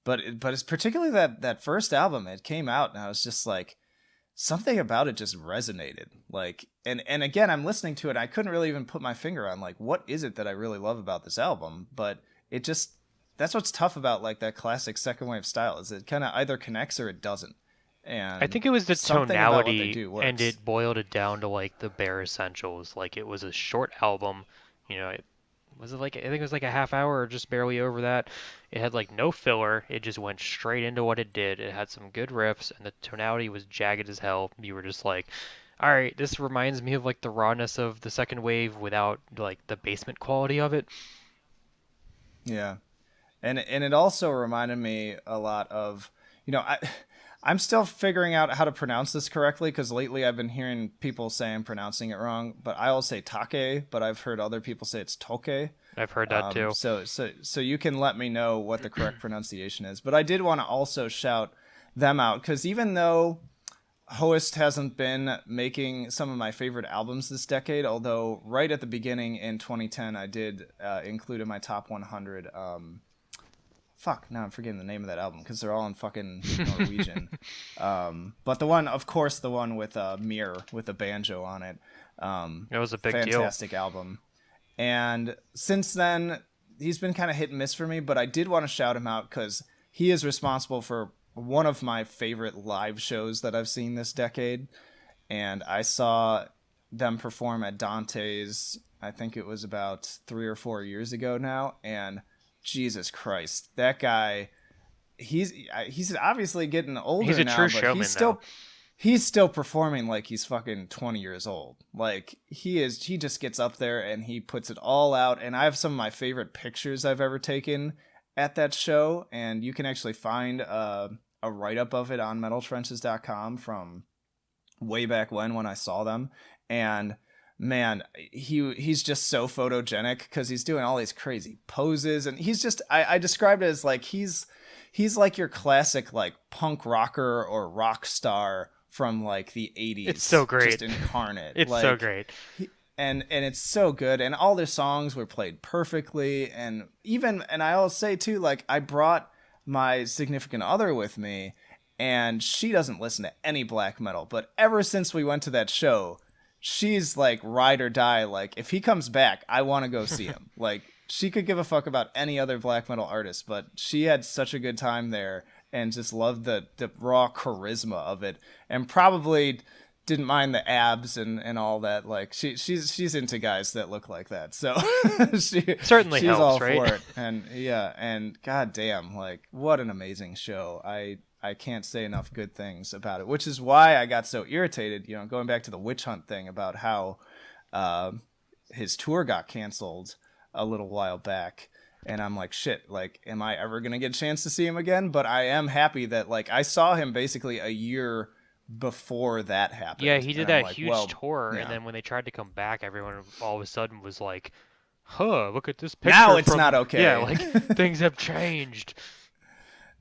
But it's particularly that first album. It came out, and I was just like, something about it just resonated. Like, and again, I'm listening to it, and I couldn't really even put my finger on like, what is it that I really love about this album? But it just, that's what's tough about like that classic second wave style, is it kind of either connects or it doesn't. I And think it was the something about what they tonality, do and works. it boiled it down to like the bare essentials. Like it was a short album, was it like, I think it was like a half hour or just barely over that. It had like no filler. It just went straight into what it did. It had some good riffs, and the tonality was jagged as hell. You were just like, all right, this reminds me of like the rawness of the second wave without like the basement quality of it. Yeah. And it also reminded me a lot of, I'm still figuring out how to pronounce this correctly, because lately I've been hearing people say I'm pronouncing it wrong, but I will say take, but I've heard other people say it's toke. I've heard that too. So you can let me know what the correct pronunciation is. But I did want to also shout them out, because even though Hoest hasn't been making some of my favorite albums this decade, although right at the beginning in 2010 I did include in my top 100. Now I'm forgetting the name of that album, because they're all in fucking Norwegian. But the one with Mir with the banjo on it. It was a big fantastic album. And since then, he's been kind of hit and miss for me, but I did want to shout him out because he is responsible for one of my favorite live shows that I've seen this decade. And I saw them perform at Dante's, I think it was about 3 or 4 years ago now, and Jesus Christ, that guy, he's obviously getting older now. He's a true but showman, he's still performing like he's fucking 20 years old. Like he just gets up there and he puts it all out. And I have some of my favorite pictures I've ever taken at that show, and you can actually find a write-up of it on metaltrenches.com from way back when I saw them. And man, he's just so photogenic because he's doing all these crazy poses, and he's just, I described it as like he's like your classic like punk rocker or rock star from like the 80s. It's so great. Just incarnate. It's like, so great. And it's so good, and all their songs were played perfectly. And I'll say too, like, I brought my significant other with me, and she doesn't listen to any black metal, but ever since we went to that show, she's like ride or die. Like, if he comes back, I want to go see him. Like, she could give a fuck about any other black metal artist, but she had such a good time there and just loved the raw charisma of it, and probably didn't mind the abs and all that. Like, she's into guys that look like that, so she's helps, all right? for it. And yeah, and goddamn, like, what an amazing show. I can't say enough good things about it, which is why I got so irritated, going back to the witch hunt thing about how his tour got canceled a little while back. And I'm like, shit, like, am I ever going to get a chance to see him again? But I am happy that, like, I saw him basically a year before that happened. Yeah, he did that like, huge tour, yeah. and then when they tried to come back, everyone all of a sudden was like, huh, look at this picture. Now it's not okay. Yeah, like, things have changed.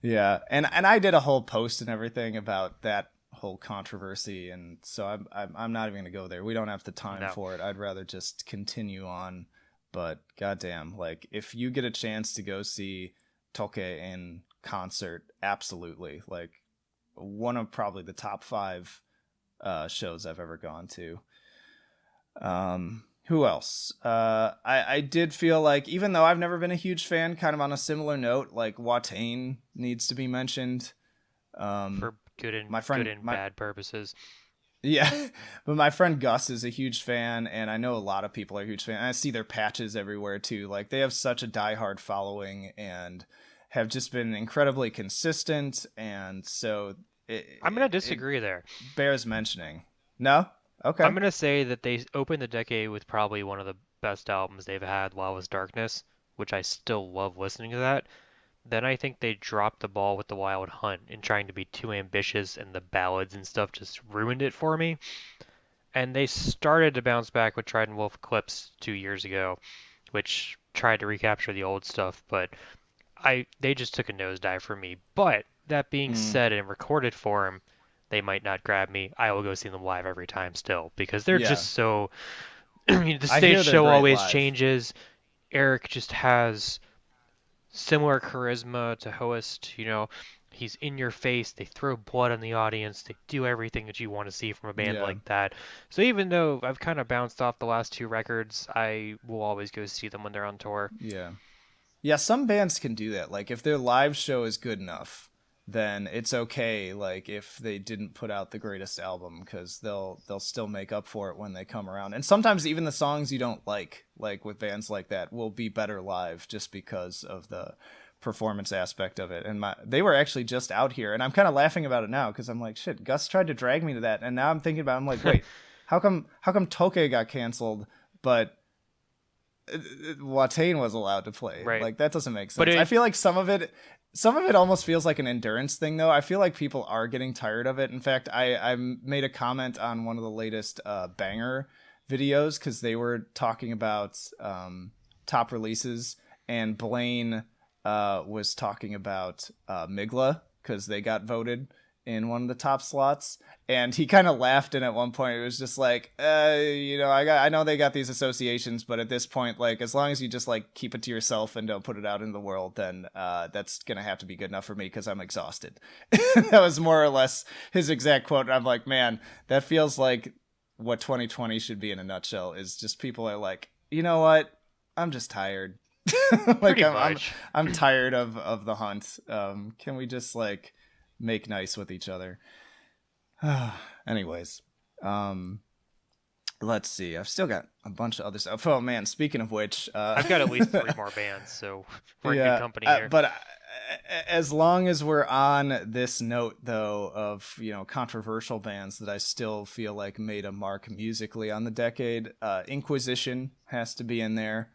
Yeah, and I did a whole post and everything about that whole controversy, and so I'm not even going to go there. We don't have the time for it. I'd rather just continue on. But goddamn, like, if you get a chance to go see Toke in concert, absolutely. Like, one of probably the top 5 shows I've ever gone to. Who else? I did feel like, even though I've never been a huge fan, kind of on a similar note, like, Watain needs to be mentioned. For good and bad purposes. Yeah, but my friend Gus is a huge fan, and I know a lot of people are huge fans. I see their patches everywhere too. Like, they have such a diehard following and have just been incredibly consistent, and so I'm going to disagree there. Bears mentioning. No? Okay. I'm going to say that they opened the decade with probably one of the best albums they've had, Law Was Darkness, which I still love listening to that, then I think they dropped the ball with The Wild Hunt in trying to be too ambitious, and the ballads and stuff just ruined it for me. And they started to bounce back with Trident Wolf Eclipse 2 years ago, which tried to recapture the old stuff, but they just took a nosedive for me. But that being Mm, said, in recorded form, they might not grab me. I will go see them live every time still because they're yeah, just so. The I stage hear they're show great always live. changes. Eric just has similar charisma to Host. He's in your face. They throw blood on the audience. They do everything that you want to see from a band Yeah, like that. So even though I've kind of bounced off the last two records, I will always go see them when they're on tour. yeah. Yeah, some bands can do that. Like if their live show is good enough, then it's okay. Like if they didn't put out the greatest album, because they'll still make up for it when they come around. And sometimes even the songs you don't like with bands like that, will be better live just because of the performance aspect of it. And they were actually just out here, and I'm kind of laughing about it now because I'm like, shit, Gus tried to drag me to that, and now I'm thinking about it, I'm like, wait, how come Toke got canceled, but Watain was allowed to play. Right. Like that doesn't make But sense. I feel like some of it almost feels like an endurance thing though. I feel like people are getting tired of it. In fact, I made a comment on one of the latest Banger videos because they were talking about top releases, and Blaine was talking about Migla because they got voted in one of the top slots, and he kind of laughed, and at one point it was just like, I know they got these associations, but at this point, like, as long as you just like keep it to yourself and don't put it out in the world, then that's gonna have to be good enough for me because I'm exhausted. That was more or less his exact quote, and I'm like, man, that feels like what 2020 should be in a nutshell, is just people are like, you know what, I'm just tired. Like pretty I'm much. I'm tired of the hunt. Can we just like make nice with each other? Anyways, um, let's see. I've still got a bunch of other stuff. Oh man, speaking of which, I've got at least three more bands, so we're in good yeah, company here. but as long as we're on this note, though, of controversial bands that I still feel like made a mark musically on the decade, Inquisition has to be in there.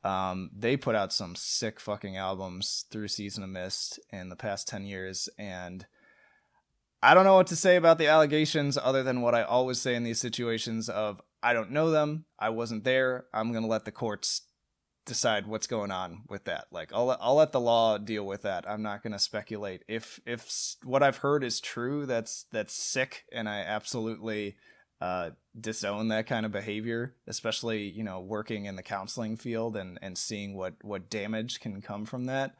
They put out some sick fucking albums through Season of Mist in the past 10 years, and I don't know what to say about the allegations other than what I always say in these situations of, I don't know them, I wasn't there, I'm going to let the courts decide what's going on with that. Like I'll let the law deal with that. I'm not going to speculate. If what I've heard is true, that's sick, and I absolutely disown that kind of behavior, especially working in the counseling field and seeing what damage can come from that.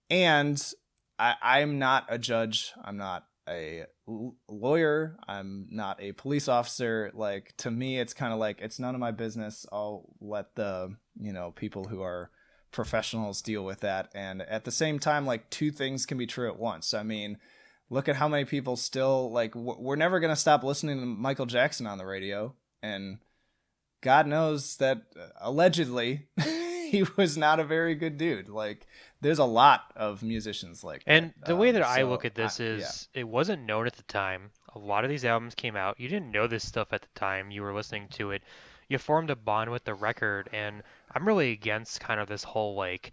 And I'm not a judge. I'm not a lawyer. I'm not a police officer. Like, to me, it's kind of like, it's none of my business. I'll let the people who are professionals deal with that. And at the same time, like, two things can be true at once. I mean, look at how many people still like, we're never going to stop listening to Michael Jackson on the radio, and God knows that allegedly he was not a very good dude. Like, there's a lot of musicians like that. And the way that I look So at this yeah, is it wasn't known at the time. A lot of these albums came out. You didn't know this stuff at the time. You were listening to it. You formed a bond with the record, and I'm really against kind of this whole like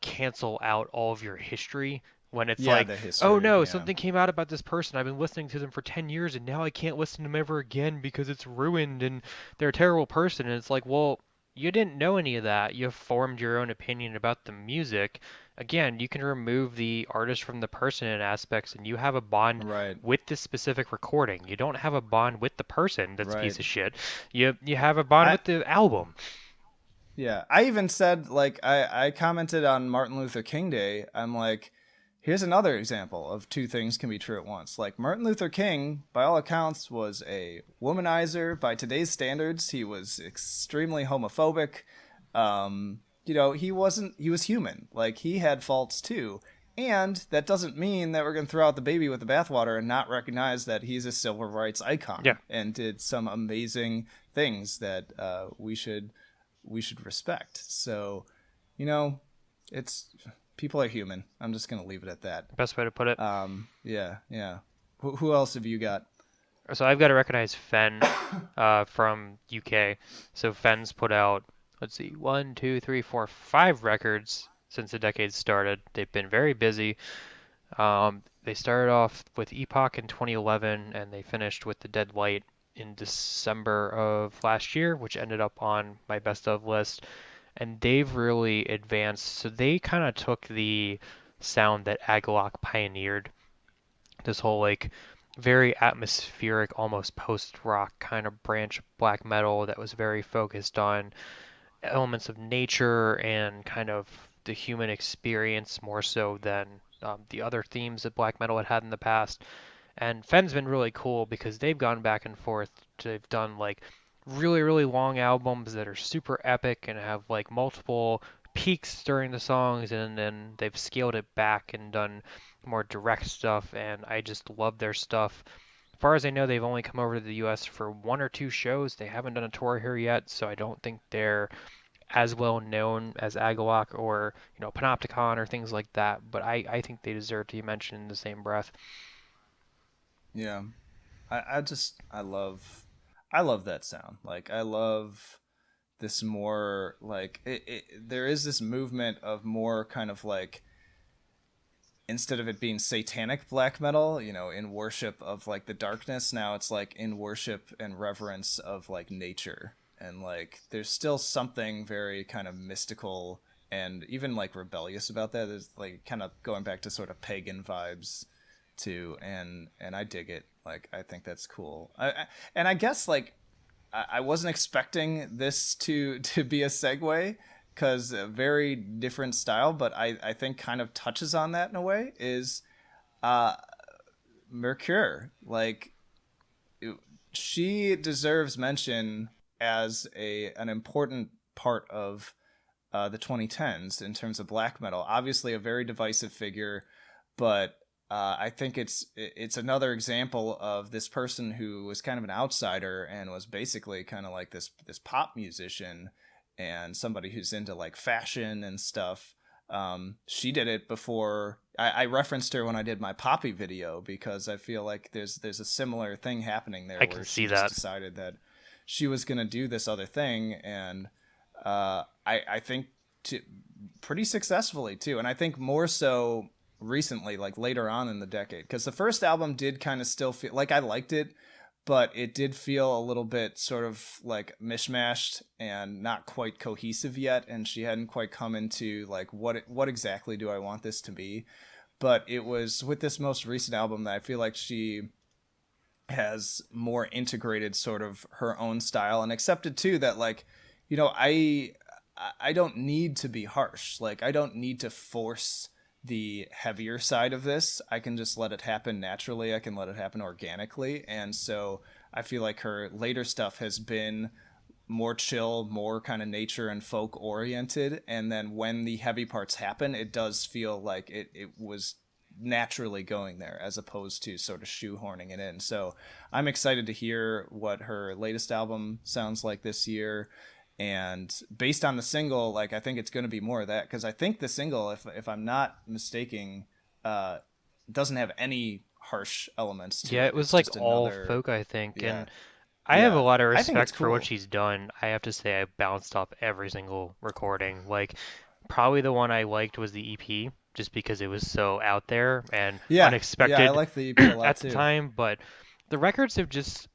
cancel out all of your history when it's yeah, like, the oh history, no, yeah, something came out about this person. I've been listening to them for 10 years and now I can't listen to them ever again because it's ruined and they're a terrible person. And it's like, well, you didn't know any of that. You formed your own opinion about the music. Again, you can remove the artist from the person in aspects and you have a bond right, with this specific recording. You don't have a bond with the person that's a right. piece of shit. You have a bond I with the album. Yeah, I even said, like, I commented on Martin Luther King Day. I'm like, here's another example of two things can be true at once. Like, Martin Luther King, by all accounts, was a womanizer. By today's standards, he was extremely homophobic. He was human. Like, he had faults too. And that doesn't mean that we're going to throw out the baby with the bathwater and not recognize that he's a civil rights Yeah. icon and did some amazing things that we should respect. So, you know, it's people are human. I'm just gonna leave it at that. Best way to put it. Yeah, yeah. Who else have you got? So I've got to recognize Fen from UK. So Fen's put out, let's see, one, two, three, four, five records since the decade started. They've been very busy. They started off with Epoch in 2011, and they finished with The Dead Light in December of last year, which ended up on my best of list. And they've really advanced. So they kind of took the sound that Agalok pioneered, this whole like very atmospheric, almost post-rock kind of branch of black metal that was very focused on elements of nature and kind of the human experience more so than the other themes that black metal had had in the past. And Fen's been really cool because they've gone back and forth. They've done like really, really long albums that are super epic and have like multiple peaks during the songs, and then they've scaled it back and done more direct stuff. And I just love their stuff. As far as I know, they've only come over to the US for one or two shows. They haven't done a tour here yet, so I don't think they're as well known as Agalok or Panopticon or things like that. But I think they deserve to be mentioned in the same breath. Yeah. I love that sound. Like I love this more like there is this movement of more kind of like, instead of it being satanic black metal, in worship of like the darkness, now it's like in worship and reverence of like nature. And like there's still something very kind of mystical and even like rebellious about that. There's like kind of going back to sort of pagan vibes too, and I dig it. Like I think that's cool. And I guess like I wasn't expecting this to be a segue, because a very different style, but I think kind of touches on that in a way, is uh Myrkur. Like she deserves mention as an important part of the 2010s in terms of black metal. Obviously a very divisive figure, but I think it's another example of this person who was kind of an outsider and was basically kind of like this pop musician and somebody who's into like fashion and stuff. She did it before. I referenced her when I did my Poppy video because I feel like there's a similar thing happening there I can where see she just that. decided that she was gonna do this other thing, and I think to pretty successfully too, and I think more so recently, like later on in the decade, because the first album did kind of still feel like I liked it, but it did feel a little bit sort of like mishmashed and not quite cohesive yet, and she hadn't quite come into like what exactly do I want this to be. But it was with this most recent album that I feel like she has more integrated sort of her own style and accepted too that like, you know, I don't need to be harsh. Like I don't need to force the heavier side of this. I can just let it happen naturally. I can let it happen organically. And so I feel like her later stuff has been more chill, more kind of nature and folk oriented. And then when the heavy parts happen, it does feel like it was naturally going there as opposed to sort of shoehorning it in. So I'm excited to hear what her latest album sounds like this year. And based on the single, like I think it's going to be more of that, because I think the single, if I'm not mistaken, uh, doesn't have any harsh elements to Yeah, it. it was It's like just all another, folk, I think, yeah, and I have a yeah. lot of I think it's respect for what cool. she's done. I have to say I bounced off every single recording. Like probably the one I liked was the EP just because it was so out there and Yeah, yeah, I unexpected like the EP a lot at the too. time, but the records have just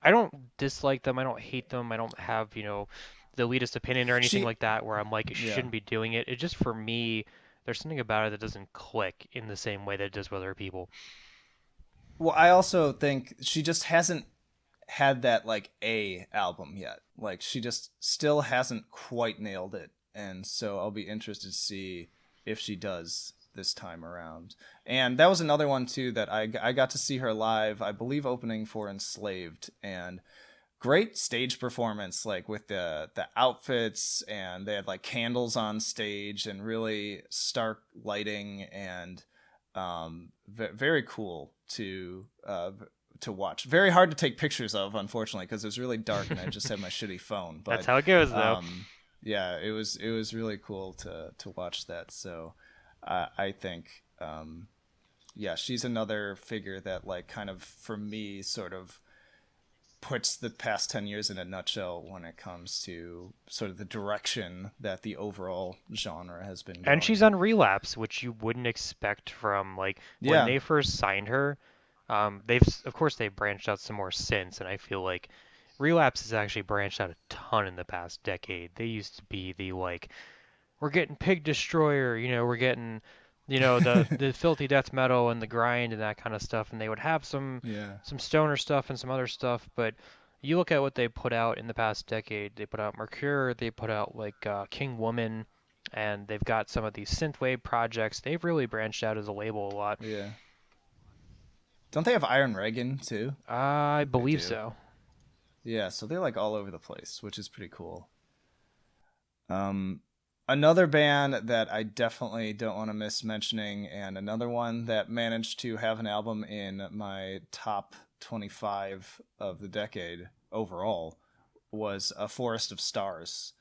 I don't dislike them, I don't hate them, I don't have, the elitist opinion or anything She, like that where I'm like it yeah. shouldn't be doing it. It just for me there's something about it that doesn't click in the same way that it does with other people. Well, I also think she just hasn't had that like a album yet. Like she just still hasn't quite nailed it, and so I'll be interested to see if she does this time around. And that was another one too that I got to see her live. I believe opening for Enslaved, and great stage performance, like with the outfits, and they had like candles on stage and really stark lighting, and very cool to watch. Very hard to take pictures of, unfortunately, because it was really dark and I just had my shitty phone. That's But how it goes though. yeah, it was really cool to watch that. So I think yeah, she's another figure that like kind of for me sort of puts the past 10 years in a nutshell when it comes to sort of the direction that the overall genre has been going. And she's on Relapse, which you wouldn't expect from like when Yeah. they first signed her. Of course they've branched out some more since, and I feel like Relapse has actually branched out a ton in the past decade. They used to be the like, we're getting Pig Destroyer, we're getting, the filthy death metal and the grind and that kind of stuff, and they would have some Yeah. some stoner stuff and some other stuff, but you look at what they put out in the past decade. They put out Myrkur, they put out like King Woman, and they've got some of these synthwave projects. They've really branched out as a label a lot. Yeah. Don't they have Iron Reagan too? I They believe do. so. Yeah, so they're like all over the place, which is pretty cool. Another band that I definitely don't want to miss mentioning, and another one that managed to have an album in my top 25 of the decade overall, was A Forest of Stars.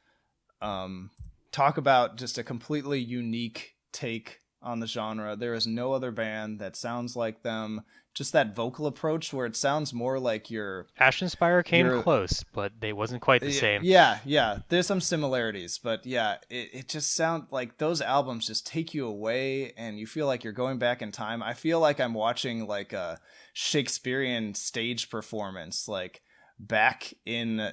Talk about just a completely unique take on the genre. There is no other band that sounds like them. Just that vocal approach where it sounds more like Ashenspire came you're close, but they wasn't quite the same. yeah. There's some similarities, but yeah, it just sounds like those albums just take you away, and you feel like you're going back in time. I feel like I'm watching like a Shakespearean stage performance, like back in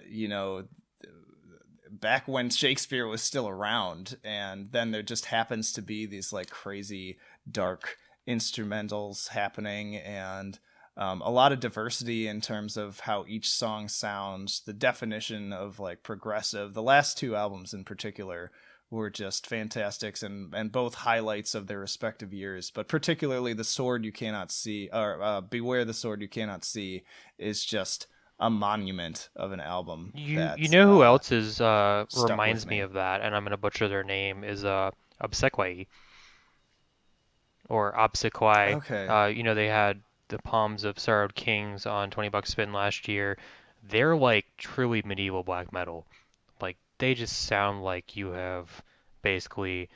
back when Shakespeare was still around, and then there just happens to be these like crazy dark instrumentals happening, and a lot of diversity in terms of how each song sounds, the definition of like progressive. The last two albums in particular were just fantastics, and both highlights of their respective years, but particularly The Sword You Cannot See, or Beware the Sword You Cannot See, is just a monument of an album You that know who else is stuck with reminds me me. of that, and I'm gonna butcher their name, is Obsequiae or Obsequiae. Okay. They had the Palms of Sorrowed Kings on 20 Bucks Spin last year. They're like truly medieval black metal. Like they just sound like you have basically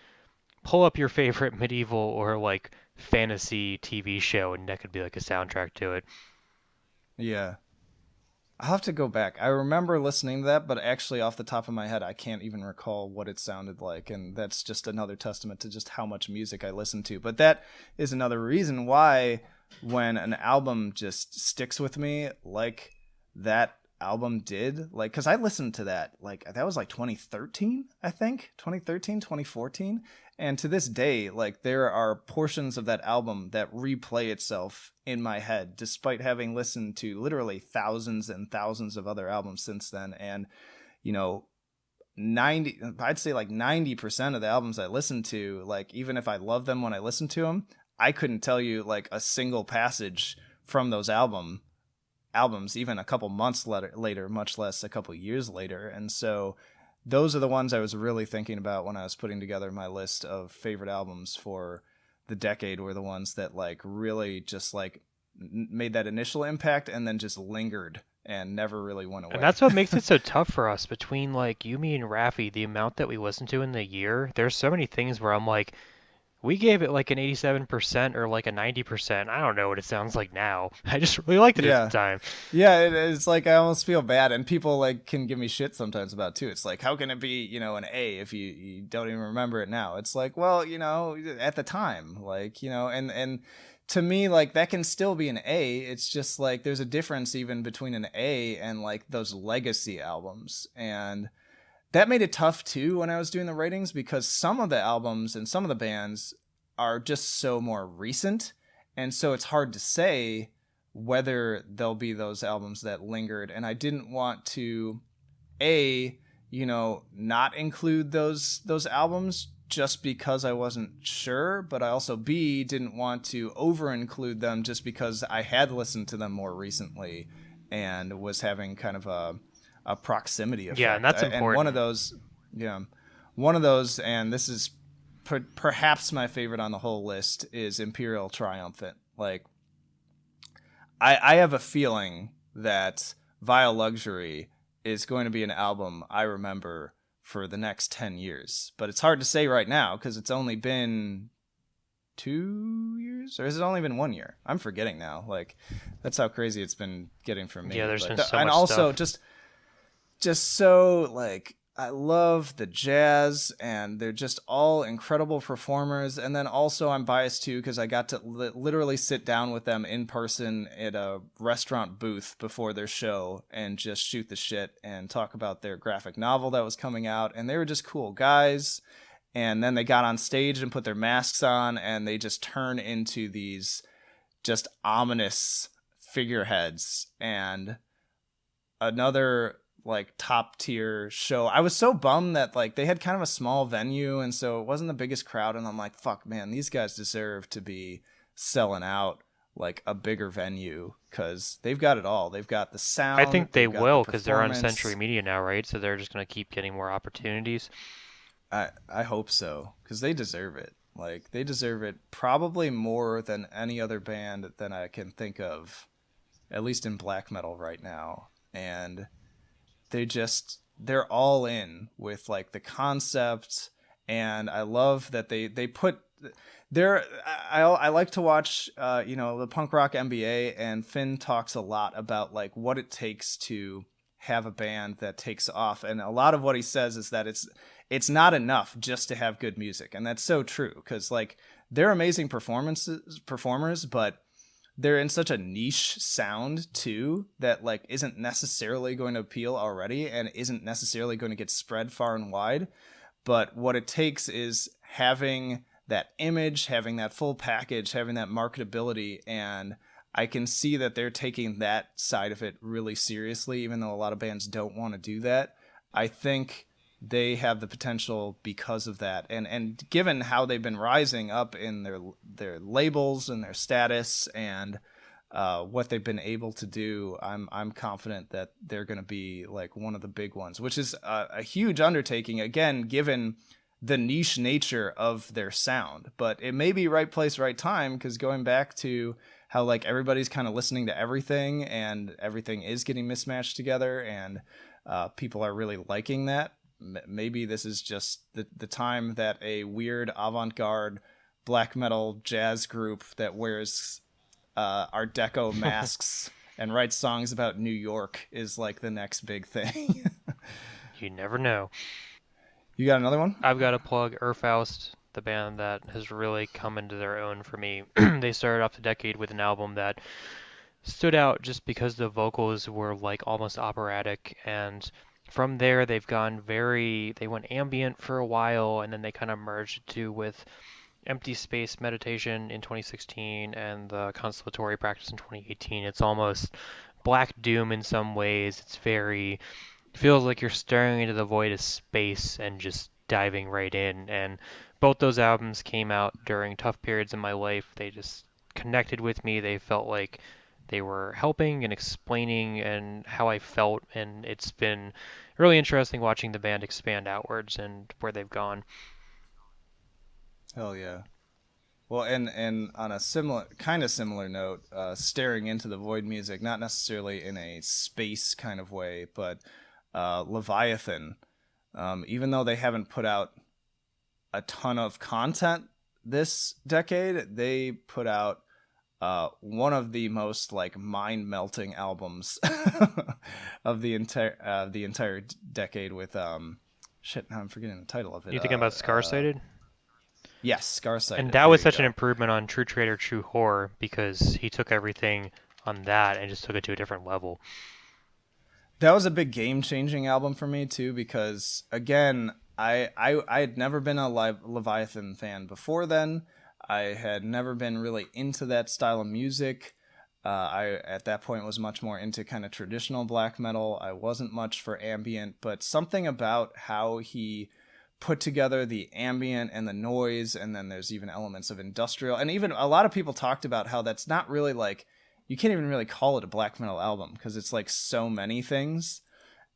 pull up your favorite medieval or like fantasy TV show, and that could be like a soundtrack to it. Yeah. I'll have to go back. I remember listening to that, but actually, off the top of my head, I can't even recall what it sounded like. And that's just another testament to just how much music I listen to. But that is another reason why, when an album just sticks with me, like that album did, like, because I listened to that, like, that was like 2013, I think, 2013, 2014. And to this day, like, there are portions of that album that replay itself in my head, despite having listened to literally thousands and thousands of other albums since then. And, 'd say like 90% of the albums I listen to, like, even if I love them when I listen to them, I couldn't tell you like a single passage from those albums, even a couple months later, much less a couple years later. And so those are the ones I was really thinking about when I was putting together my list of favorite albums for the decade, were the ones that like really just like made that initial impact and then just lingered and never really went away. And that's what makes it so tough for us between like you, me, and Rafi, the amount that we listen to in the year. There's so many things where I'm like, we gave it like an 87% or like a 90%. I don't know what it sounds like now. I just really liked it at the Yeah. time. Yeah, it's like I almost feel bad, and people like can give me shit sometimes about it too. It's like, how can it be, an A if you don't even remember it now? It's like, well, at the time, like, and to me, like, that can still be an A. It's just like there's a difference even between an A and like those legacy albums, and that made it tough too when I was doing the ratings, because some of the albums and some of the bands are just so more recent, and so it's hard to say whether there'll be those albums that lingered. And I didn't want to not include those albums just because I wasn't sure, but I also didn't want to over include them just because I had listened to them more recently and was having kind of a proximity Yeah, and effect. that's And important. one of those, and this is perhaps my favorite on the whole list, is Imperial Triumphant. Like, I have a feeling that Vile Luxury is going to be an album I remember for the next 10 years. But it's hard to say right now because it's only been 2 years, or has it only been 1 year? I'm forgetting now. Like, that's how crazy it's been getting for me. Yeah, there's been so and much also stuff. just so, like, I love the jazz, and they're just all incredible performers. And then also I'm biased too because I got to literally sit down with them in person at a restaurant booth before their show and just shoot the shit and talk about their graphic novel that was coming out. And they were just cool guys. And then they got on stage and put their masks on, and they just turn into these just ominous figureheads. And another like top tier show. I was so bummed that like they had kind of a small venue, and so it wasn't the biggest crowd. And I'm like, fuck, man, these guys deserve to be selling out like a bigger venue because they've got it all. They've got the I sound, think they they've got the will because they're on performance. Century Media now, right? So they're just going to keep getting more opportunities. I hope so because they deserve it. Like they deserve it probably more than any other band that I can think of, at least in black metal right now. And they're all in with like the concept, and I love that they put there. I like to watch the punk rock MBA, and Finn talks a lot about like what it takes to have a band that takes off, and a lot of what he says is that it's not enough just to have good music, and that's so true because like they're amazing performers, but they're in such a niche sound too that like isn't necessarily going to appeal already and isn't necessarily going to get spread far and wide. But what it takes is having that image, having that full package, having that marketability. And I can see that they're taking that side of it really seriously, even though a lot of bands don't want to do that. I think they have the potential because of that, and given how they've been rising up in their labels and their status and what they've been able to do, I'm confident that they're going to be like one of the big ones, which is a huge undertaking again given the niche nature of their sound. But it may be right place, right time, because going back to how like everybody's kind of listening to everything and everything is getting mismatched together, and people are really liking that. Maybe this is just the time that a weird avant-garde black metal jazz group that wears Art Deco masks and writes songs about New York is like the next big thing. You never know. You got another one? I've got to plug Urfaust, the band that has really come into their own for me. They started off the decade with an album that stood out just because the vocals were like almost operatic, and from there they went ambient for a while, and then they kind of merged two with empty space meditation in 2016 and the constellatory practice in 2018. It's almost black doom in some ways. It feels like you're staring into the void of space and just diving right in. And both those albums came out during tough periods in my life. They just connected with me. They felt like they were helping and explaining and how I felt, and it's been really interesting watching the band expand outwards and where they've gone. Hell yeah. Well, and on a similar note, staring into the void music, not necessarily in a space kind of way, but Leviathan, even though they haven't put out a ton of content this decade, they put out one of the most like mind melting albums of the entire decade with shit. Now I'm forgetting the title of it. You thinking about Scar-Sighted? Yes, And Scarsighted. that There was you such an go. improvement on True Trader, True Horror because he took everything on that and just took it to a different level. That was a big game changing album for me too, because again, I had never been a Leviathan fan before then. I had never been really into that style of music. I at that point was much more into kind of traditional black metal. I wasn't much for ambient, but something about how he put together the ambient and the noise, and then there's even elements of industrial, and even a lot of people talked about how that's not really like, you can't even really call it a black metal album because it's like so many things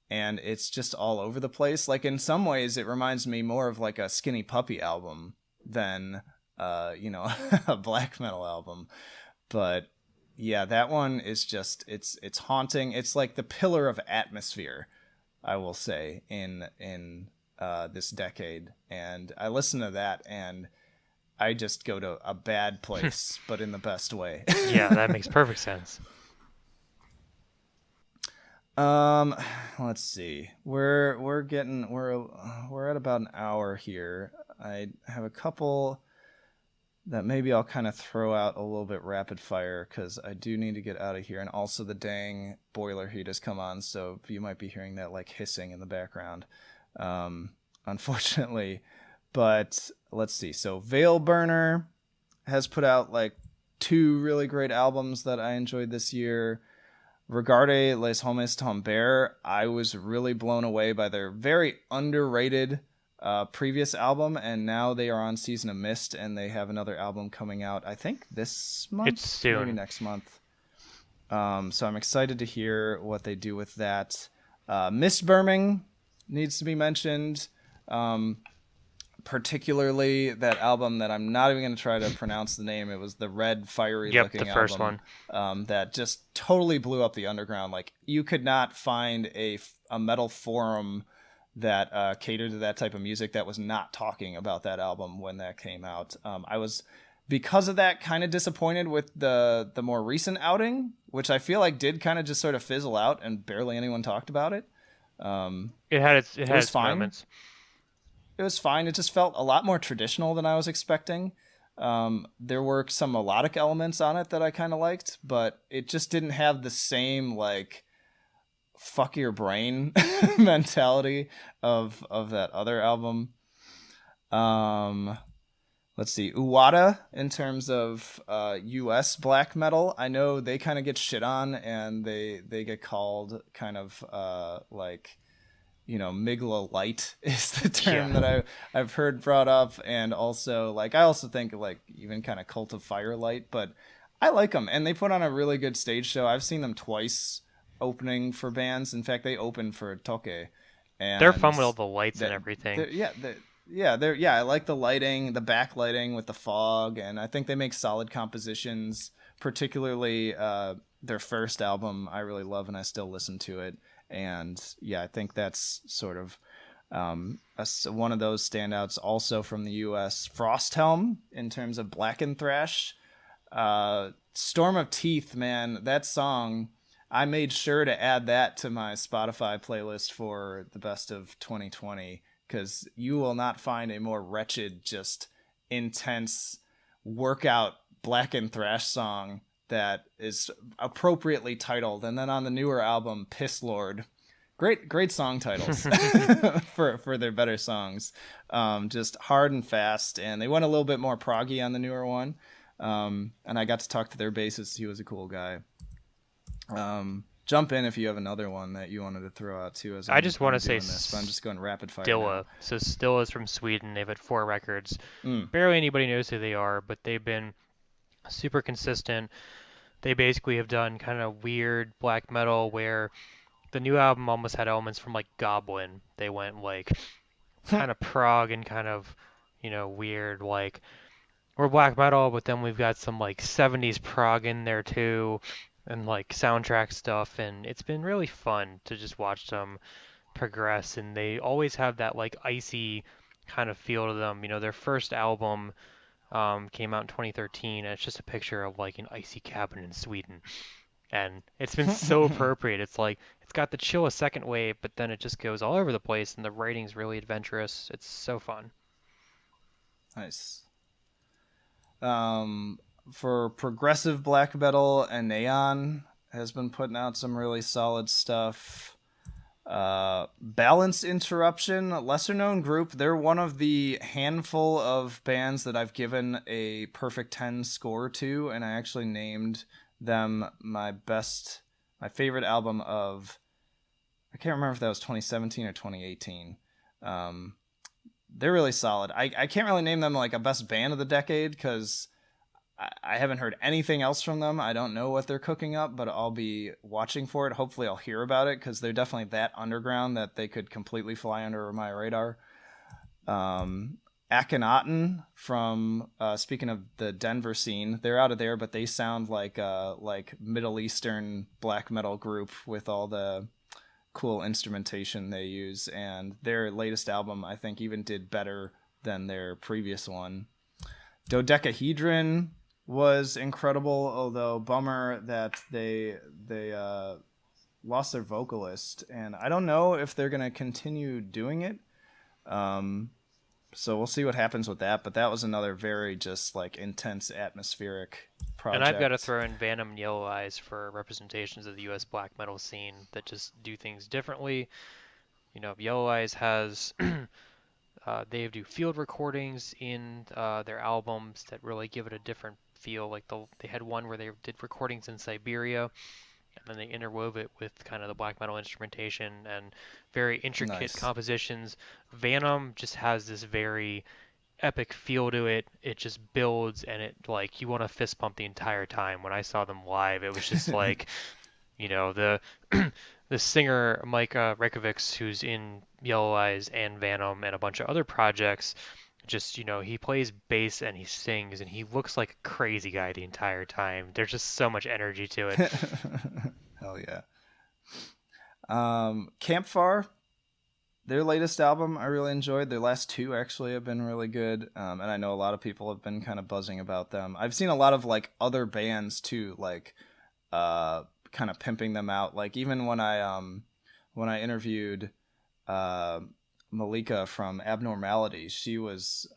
and it's just all over the place. Like in some ways it reminds me more of like a Skinny Puppy album than a black metal album. But yeah, that one is just, it's haunting. It's like the pillar of atmosphere, I will say, in this decade. And I listen to that, and I just go to a bad place, but in the best way. Yeah, that makes perfect sense. Let's see. We're at about an hour here. I have a couple that maybe I'll kind of throw out a little bit rapid fire because I do need to get out of here, and also the dang boiler heat has come on, so you might be hearing that like hissing in the background, unfortunately. But let's see. So Veilburner has put out like 2 really great albums that I enjoyed this year. Regarde les Hommes Tombeurs, I was really blown away by their very underrated previous album, and now they are on Season of Mist, and they have another album coming out, I think this month? It's soon. Maybe next month. So I'm excited to hear what they do with that. Mistburming needs to be mentioned. Particularly that album that I'm not even going to try to pronounce the name. It was the red, fiery looking the first album, one. that just totally blew up the underground. Like, you could not find a metal forum that catered to that type of music that was not talking about that album when that came out. I was, because of that, kind of disappointed with the more recent outing, which I feel like did kind of just sort of fizzle out and barely anyone talked about it. It had its moments. It was fine. It just felt a lot more traditional than I was expecting. There were some melodic elements on it that I kind of liked, but it just didn't have the same like fuck your brain mentality of that other album. Let's see. Uwada, in terms of US black metal, I know they kind of get shit on, and they get called kind of like, you know, Migla light is the term that I've heard brought up. And also, like, I also think like even kind of Cult of Firelight, but I like them, and they put on a really good stage show. I've seen them twice opening for bands. In fact, they opened for Toke, and they're fun with all the lights and everything. I like the lighting, the backlighting with the fog, and I think they make solid compositions. Particularly their first album, I really love, and I still listen to it. And yeah, I think that's sort of one of those standouts. Also from the U.S., Frosthelm, in terms of black and thrash. Storm of Teeth, man, that song, I made sure to add that to my Spotify playlist for the best of 2020, because you will not find a more wretched, just intense workout black and thrash song that is appropriately titled. And then on the newer album, Piss Lord, great song titles for their better songs. Just hard and fast, and they went a little bit more proggy on the newer one. And I got to talk to their bassist. He was a cool guy. Jump in if you have another one that you wanted to throw out too. I just want to say this, but I'm just going rapid fire. Stilla. So Stilla is from Sweden. They've had 4 records. Barely anybody knows who they are, but they've been super consistent. They basically have done kind of weird black metal where the new album almost had elements from like Goblin. They went like kind of prog and kind of, you know, weird, like we're black metal, but then we've got some like 70s prog in there too, and like soundtrack stuff, and it's been really fun to just watch them progress. And they always have that like icy kind of feel to them. You know, their first album came out in 2013, and it's just a picture of like an icy cabin in Sweden, and it's been so appropriate. It's like it's got the chill of second wave, but then it just goes all over the place, and the writing's really adventurous. It's so fun. Nice. For progressive black metal, and Neon has been putting out some really solid stuff. Balance Interruption, lesser known group. They're one of the handful of bands that I've given a perfect 10 score to, and I actually named them my favorite album of, I can't remember if that was 2017 or 2018. They're really solid. I can't really name them like a best band of the decade because I haven't heard anything else from them. I don't know what they're cooking up, but I'll be watching for it. Hopefully I'll hear about it, because they're definitely that underground that they could completely fly under my radar. Akhenaten from, speaking of the Denver scene, they're out of there, but they sound like Middle Eastern black metal group with all the cool instrumentation they use. And their latest album, I think, even did better than their previous one. Dodecahedron was incredible, although bummer that they lost their vocalist, and I don't know if they're going to continue doing it. So we'll see what happens with that, but that was another very just like intense atmospheric project. And I've got to throw in Venom and Yellow Eyes for representations of the US black metal scene that just do things differently. Yellow Eyes has they do field recordings in their albums that really give it a different feel. Like they had one where they did recordings in Siberia, and then they interwove it with kind of the black metal instrumentation and very intricate compositions. Venom just has this very epic feel to it. It just builds, and it like you want to fist pump the entire time. When I saw them live, it was just like, the the singer Mike Rekovics, who's in Yellow Eyes and Venom and a bunch of other projects. Just, he plays bass and he sings and he looks like a crazy guy the entire time. There's just so much energy to it. Hell yeah. Campfire, their latest album I really enjoyed. Their last two actually have been really good. And I know a lot of people have been kind of buzzing about them. I've seen a lot of like other bands too, like kind of pimping them out. Like even when I interviewed Malika from Abnormality, she was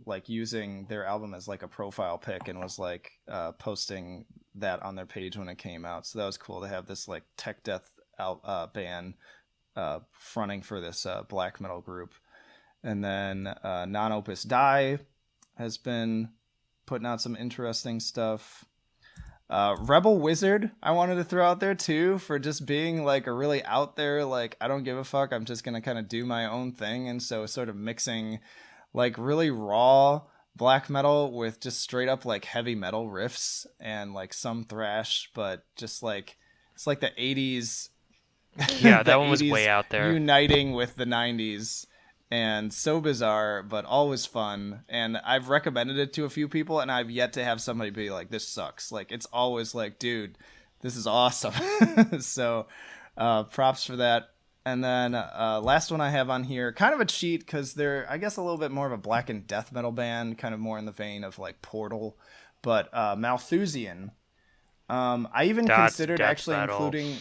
like using their album as like a profile pic and was like posting that on their page when it came out. So that was cool to have this like tech death band fronting for this black metal group. And then Non-Opus Die has been putting out some interesting stuff. Rebel Wizard, I wanted to throw out there too, for just being like a really out there, like, I don't give a fuck, I'm just gonna kind of do my own thing. And so sort of mixing like really raw black metal with just straight up like heavy metal riffs and like some thrash, but just like it's like the 80s. Yeah, that one was way out there, uniting with the 90s. And so bizarre, but always fun. And I've recommended it to a few people, and I've yet to have somebody be like, this sucks. Like, it's always like, dude, this is awesome. So props for that. And then last one I have on here, kind of a cheat, because they're, I guess, a little bit more of a black and death metal band, kind of more in the vein of like Portal. But Malthusian. I even considered actually including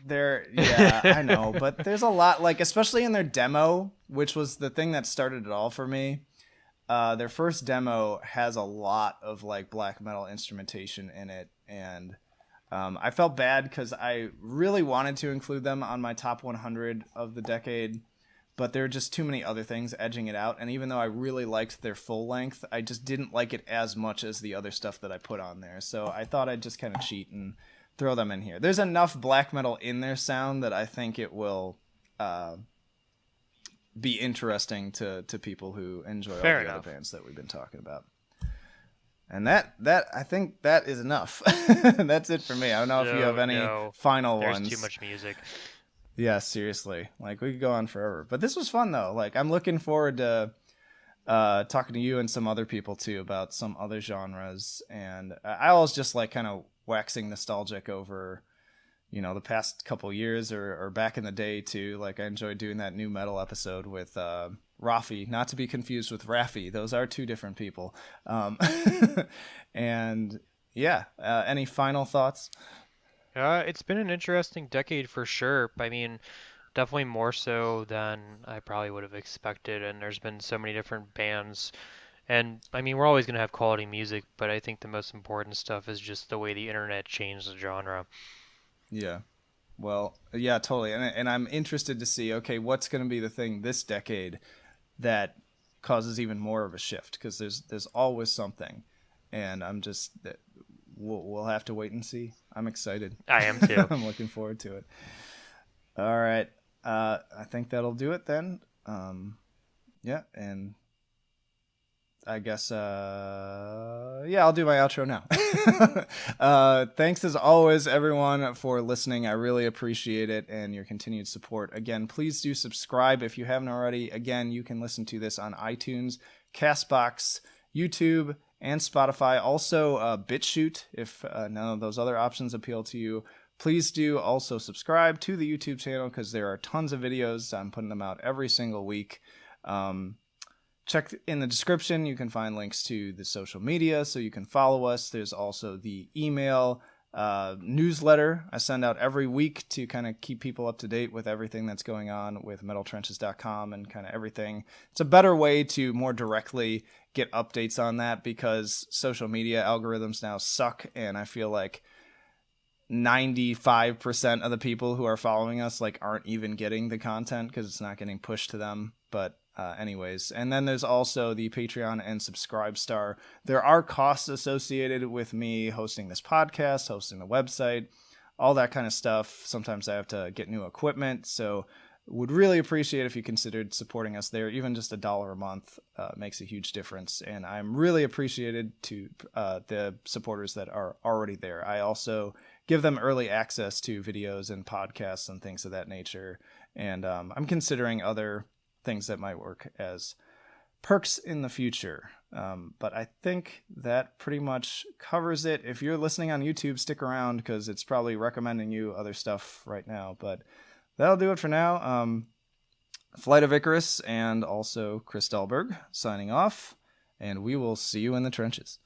yeah, I know, but there's a lot, like, especially in their demo, which was the thing that started it all for me. Their first demo has a lot of like black metal instrumentation in it, and I felt bad because I really wanted to include them on my top 100 of the decade, but there are just too many other things edging it out. And even though I really liked their full length, I just didn't like it as much as the other stuff that I put on there. So I thought I'd just kind of cheat and throw them in here. There's enough black metal in their sound that I think it will be interesting to people who enjoy all the other bands that we've been talking about. And that I think that is enough. That's it for me. I don't know if you have any final ones. There's too much music. Yeah, seriously. Like, we could go on forever. But this was fun, though. Like, I'm looking forward to talking to you and some other people, too, about some other genres. And I always just like kind of waxing nostalgic over, the past couple years or back in the day, too. Like, I enjoyed doing that new metal episode with Rafi, not to be confused with Raffi. Those are two different people. And, yeah, any final thoughts? It's been an interesting decade for sure. I mean, definitely more so than I probably would have expected. And there's been so many different bands. And I mean, we're always going to have quality music, but I think the most important stuff is just the way the internet changed the genre. Yeah. Well, yeah, totally. And I'm interested to see, okay, what's going to be the thing this decade that causes even more of a shift? Because there's always something. And I'm just, we'll have to wait and see. I'm excited. I am too. I'm looking forward to it. All right. I think that'll do it then. Yeah, and I guess, I'll do my outro now. Thanks as always, everyone, for listening. I really appreciate it and your continued support. Again, please do subscribe if you haven't already. Again, you can listen to this on iTunes, CastBox, YouTube, and Spotify. Also, BitChute, if none of those other options appeal to you. Please do also subscribe to the YouTube channel because there are tons of videos. I'm putting them out every single week. check in the description. You can find links to the social media so you can follow us. There's also the email newsletter I send out every week to kind of keep people up to date with everything that's going on with metaltrenches.com and kind of everything. It's a better way to more directly get updates on that because social media algorithms now suck, and I feel like 95% of the people who are following us like aren't even getting the content because it's not getting pushed to them. But anyways, and then there's also the Patreon and Subscribestar. There are costs associated with me hosting this podcast, hosting the website, all that kind of stuff. Sometimes I have to get new equipment, so would really appreciate if you considered supporting us there. Even just $1 a month makes a huge difference, and I'm really appreciated to the supporters that are already there. I also give them early access to videos and podcasts and things of that nature, and I'm considering other things that might work as perks in the future. But I think that pretty much covers it. If you're listening on YouTube, stick around because it's probably recommending you other stuff right now. But that'll do it for now. Flight of Icarus and also Chris Dalhberg signing off, and we will see you in the trenches.